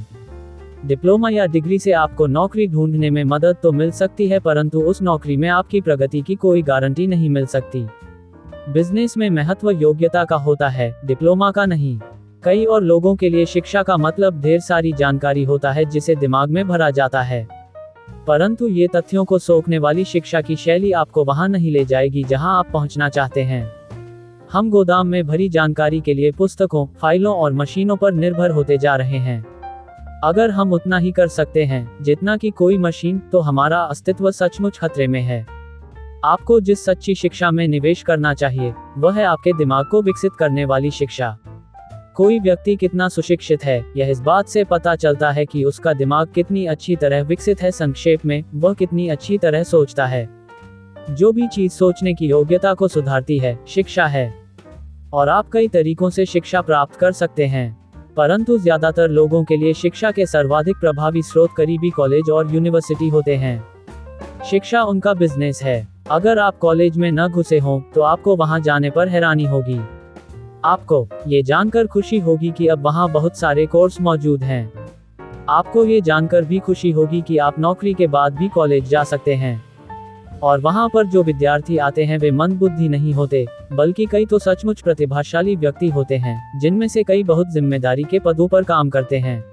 डिप्लोमा या डिग्री से आपको नौकरी ढूंढने में मदद तो मिल सकती है, परंतु उस नौकरी में आपकी प्रगति की कोई गारंटी नहीं मिल सकती। बिजनेस में महत्व योग्यता का होता है, डिप्लोमा का नहीं। कई और लोगों के लिए शिक्षा का मतलब ढेर सारी जानकारी होता है जिसे दिमाग में भरा जाता है, परंतु ये तथ्यों को सोखने वाली शिक्षा की शैली आपको वहां नहीं ले जाएगी जहां आप पहुंचना चाहते हैं। हम गोदाम में भरी जानकारी के लिए पुस्तकों, फाइलों और मशीनों पर निर्भर होते जा रहे हैं। अगर हम उतना ही कर सकते हैं जितना कि कोई मशीन, तो हमारा अस्तित्व सचमुच खतरे में है। आपको जिस सच्ची शिक्षा में निवेश करना चाहिए वह है आपके दिमाग को विकसित करने वाली शिक्षा। कोई व्यक्ति कितना सुशिक्षित है, यह इस बात से पता चलता है कि उसका दिमाग कितनी अच्छी तरह विकसित है। संक्षेप में, वह कितनी अच्छी तरह सोचता है। जो भी चीज सोचने की योग्यता को सुधारती है, शिक्षा है। और आप कई तरीकों से शिक्षा प्राप्त कर सकते हैं, परंतु ज्यादातर लोगों के लिए शिक्षा के सर्वाधिक प्रभावी स्रोत करीबी कॉलेज और यूनिवर्सिटी होते हैं। शिक्षा उनका बिजनेस है। अगर आप कॉलेज में न घुसे हों तो आपको वहां जाने पर हैरानी होगी। आपको ये जानकर खुशी होगी कि अब वहां बहुत सारे कोर्स मौजूद हैं। आपको ये जानकर भी खुशी होगी कि आप नौकरी के बाद भी कॉलेज जा सकते हैं। और वहां पर जो विद्यार्थी आते हैं वे मंदबुद्धि नहीं होते, बल्कि कई तो सचमुच प्रतिभाशाली व्यक्ति होते हैं, जिनमें से कई बहुत जिम्मेदारी के पदों पर काम करते हैं।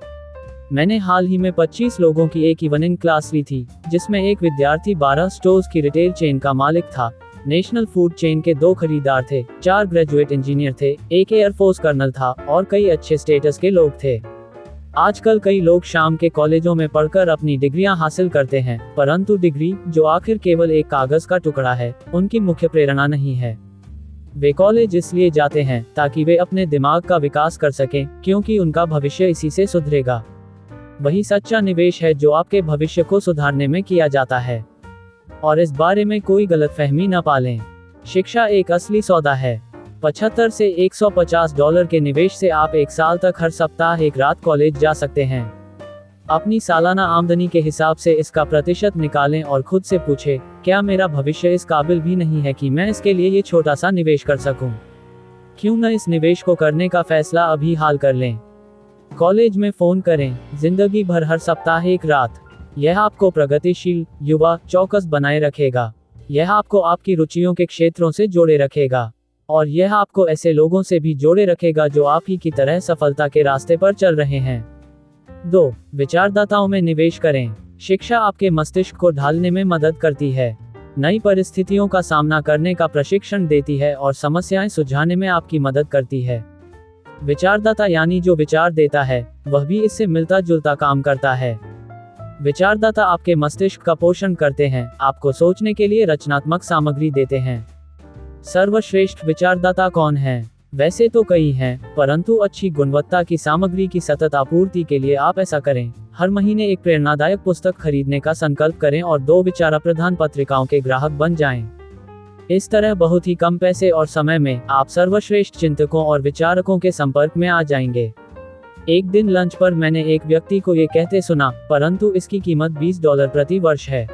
मैंने हाल ही में 25 लोगों की एक इवनिंग क्लास ली थी, जिसमें एक विद्यार्थी 12 स्टोर्स की रिटेल चेन का मालिक था, नेशनल फूड चेन के 2 खरीदार थे, 4 ग्रेजुएट इंजीनियर थे, एक एयरफोर्स कर्नल था और कई अच्छे स्टेटस के लोग थे। आजकल कई लोग शाम के कॉलेजों में पढ़कर अपनी डिग्रियां हासिल करते हैं, परंतु डिग्री, जो आखिर केवल एक कागज का टुकड़ा है, उनकी मुख्य प्रेरणा नहीं है। वे कॉलेज इसलिए जाते हैं ताकि वे अपने दिमाग का विकास कर सकें, क्योंकि उनका भविष्य इसी से सुधरेगा। वही सच्चा निवेश है जो आपके भविष्य को सुधारने में किया जाता है। और इस बारे में कोई गलतफहमी न पालें। शिक्षा एक असली सौदा है, $75 से $150 के निवेश से आप 1 साल तक हर सप्ताह एक रात कॉलेज जा सकते हैं। अपनी सालाना आमदनी के हिसाब से इसका प्रतिशत निकालें और खुद से पूछें, क्या मेरा भविष्य इस काबिल भी नहीं है कि मैं इसके लिए ये छोटा सा निवेश कर सकूं? क्यों न इस निवेश को करने का फैसला अभी हाल कर लें। कॉलेज में फोन करें, जिंदगी भर हर सप्ताह एक रात। यह आपको प्रगतिशील, युवा, चौकस बनाए रखेगा। यह आपको आपकी रुचियों के क्षेत्रों से जोड़े रखेगा और यह आपको ऐसे लोगों से भी जोड़े रखेगा जो आप ही की तरह सफलता के रास्ते पर चल रहे हैं। 2. विचारदाताओं में निवेश करें। शिक्षा आपके मस्तिष्क को ढालने में मदद करती है, नई परिस्थितियों का सामना करने का प्रशिक्षण देती है और समस्याएं सुलझाने में आपकी मदद करती है। विचारदाता यानी जो विचार देता है, वह भी इससे मिलता जुलता काम करता है। विचारदाता आपके मस्तिष्क का पोषण करते हैं, आपको सोचने के लिए रचनात्मक सामग्री देते हैं। सर्वश्रेष्ठ विचारदाता कौन है? वैसे तो कई हैं, परंतु अच्छी गुणवत्ता की सामग्री की सतत आपूर्ति के लिए आप ऐसा करें, हर महीने एक प्रेरणादायक पुस्तक खरीदने का संकल्प करें और 2 विचारप्रधान पत्रिकाओं के ग्राहक बन जाएं। इस तरह बहुत ही कम पैसे और समय में आप सर्वश्रेष्ठ चिंतकों और विचारकों के संपर्क में आ जाएंगे। एक दिन लंच पर मैंने एक व्यक्ति को ये कहते सुना, परंतु इसकी कीमत $20 प्रति वर्ष है।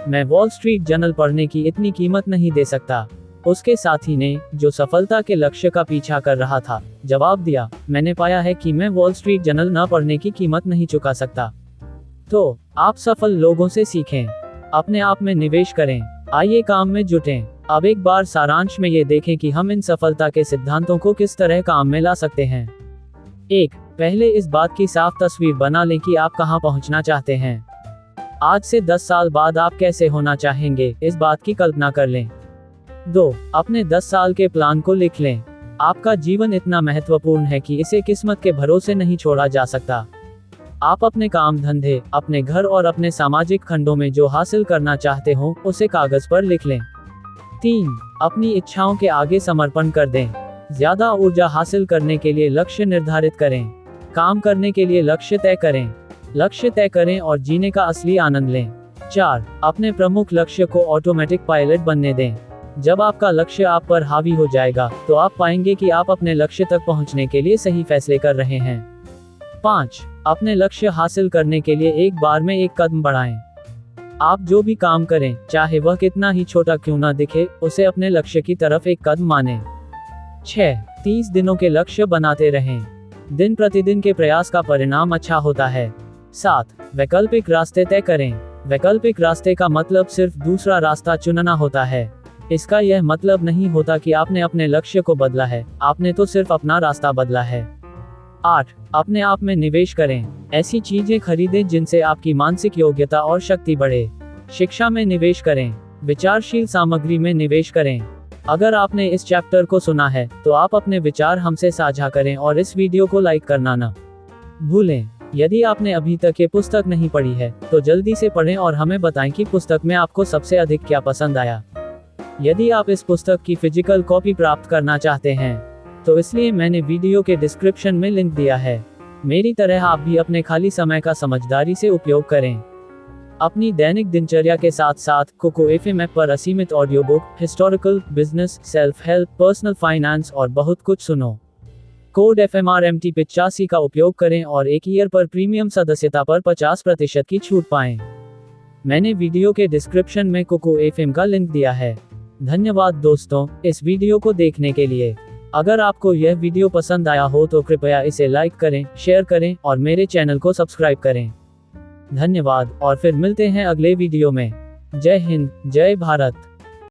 मैं वॉल स्ट्रीट जर्नल पढ़ने की इतनी कीमत नहीं दे सकता। उसके साथी ने, जो सफलता के लक्ष्य का पीछा कर रहा था, जवाब दिया, मैंने पाया है कि मैं वॉल स्ट्रीट जर्नल न पढ़ने की कीमत नहीं चुका सकता। तो आप सफल लोगों से सीखें, अपने आप में निवेश करें, आइए काम में जुटें। अब एक बार सारांश में ये देखें कि हम इन सफलता के सिद्धांतों को किस तरह काम में ला सकते हैं। 1. पहले इस बात की साफ तस्वीर बना लें कि आप कहां पहुंचना चाहते हैं। आज से 10 साल बाद आप कैसे होना चाहेंगे, इस बात की कल्पना कर लें। 2. अपने 10 साल के प्लान को लिख लें। आपका जीवन इतना महत्वपूर्ण है कि इसे किस्मत के भरोसे नहीं छोड़ा जा सकता। आप अपने काम धंधे, अपने घर और अपने सामाजिक खंडों में जो हासिल करना चाहते हो, उसे कागज पर लिख लें। 3. अपनी इच्छाओं के आगे समर्पण कर दें। ज्यादा ऊर्जा हासिल करने के लिए लक्ष्य निर्धारित करें। काम करने के लिए लक्ष्य तय करें। लक्ष्य तय करें और जीने का असली आनंद लें। 4. अपने प्रमुख लक्ष्य को ऑटोमेटिक पायलट बनने दें। जब आपका लक्ष्य आप पर हावी हो जाएगा, तो आप पाएंगे कि आप अपने लक्ष्य तक पहुंचने के लिए सही फैसले कर रहे हैं। 5. अपने लक्ष्य हासिल करने के लिए एक बार में एक कदम बढ़ाएं। आप जो भी काम करें, चाहे वह कितना ही छोटा क्यों ना दिखे, उसे अपने लक्ष्य की तरफ एक कदम मानें। 6. 30 दिनों के लक्ष्य बनाते रहें। दिन प्रतिदिन के प्रयास का परिणाम अच्छा होता है। 7. वैकल्पिक रास्ते तय करें। वैकल्पिक रास्ते का मतलब सिर्फ दूसरा रास्ता चुनना होता है। इसका यह मतलब नहीं होता कि आपने अपने लक्ष्य को बदला है, आपने तो सिर्फ अपना रास्ता बदला है। 8. अपने आप में निवेश करें। ऐसी चीजें खरीदें जिनसे आपकी मानसिक योग्यता और शक्ति बढ़े। शिक्षा में निवेश करें। विचारशील सामग्री में निवेश करें। अगर आपने इस चैप्टर को सुना है, तो आप अपने विचार हमसे साझा करें और इस वीडियो को लाइक करना न भूलें। यदि आपने अभी तक ये पुस्तक नहीं पढ़ी है, तो जल्दी से पढ़ें और हमें बताएं कि पुस्तक में आपको सबसे अधिक क्या पसंद आया। यदि आप इस पुस्तक की फिजिकल कॉपी प्राप्त करना चाहते हैं, तो इसलिए मैंने वीडियो के डिस्क्रिप्शन में लिंक दिया है। मेरी तरह आप भी अपने खाली समय का समझदारी से उपयोग करें। अपनी दैनिक दिनचर्या के साथ साथ कोको एफएम ऐप पर असीमित audio book, historical, business, self help, personal finance और बहुत कुछ सुनो। कोड FMRMT 85 का उपयोग करें और 1 ईयर पर प्रीमियम सदस्यता पर 50% की छूट पाएं। मैंने वीडियो के डिस्क्रिप्शन में कोको एफएम का लिंक दिया है। धन्यवाद दोस्तों, इस वीडियो को देखने के लिए। अगर आपको यह वीडियो पसंद आया हो तो कृपया इसे लाइक करें, शेयर करें और मेरे चैनल को सब्सक्राइब करें। धन्यवाद और फिर मिलते हैं अगले वीडियो में। जय हिंद, जय भारत।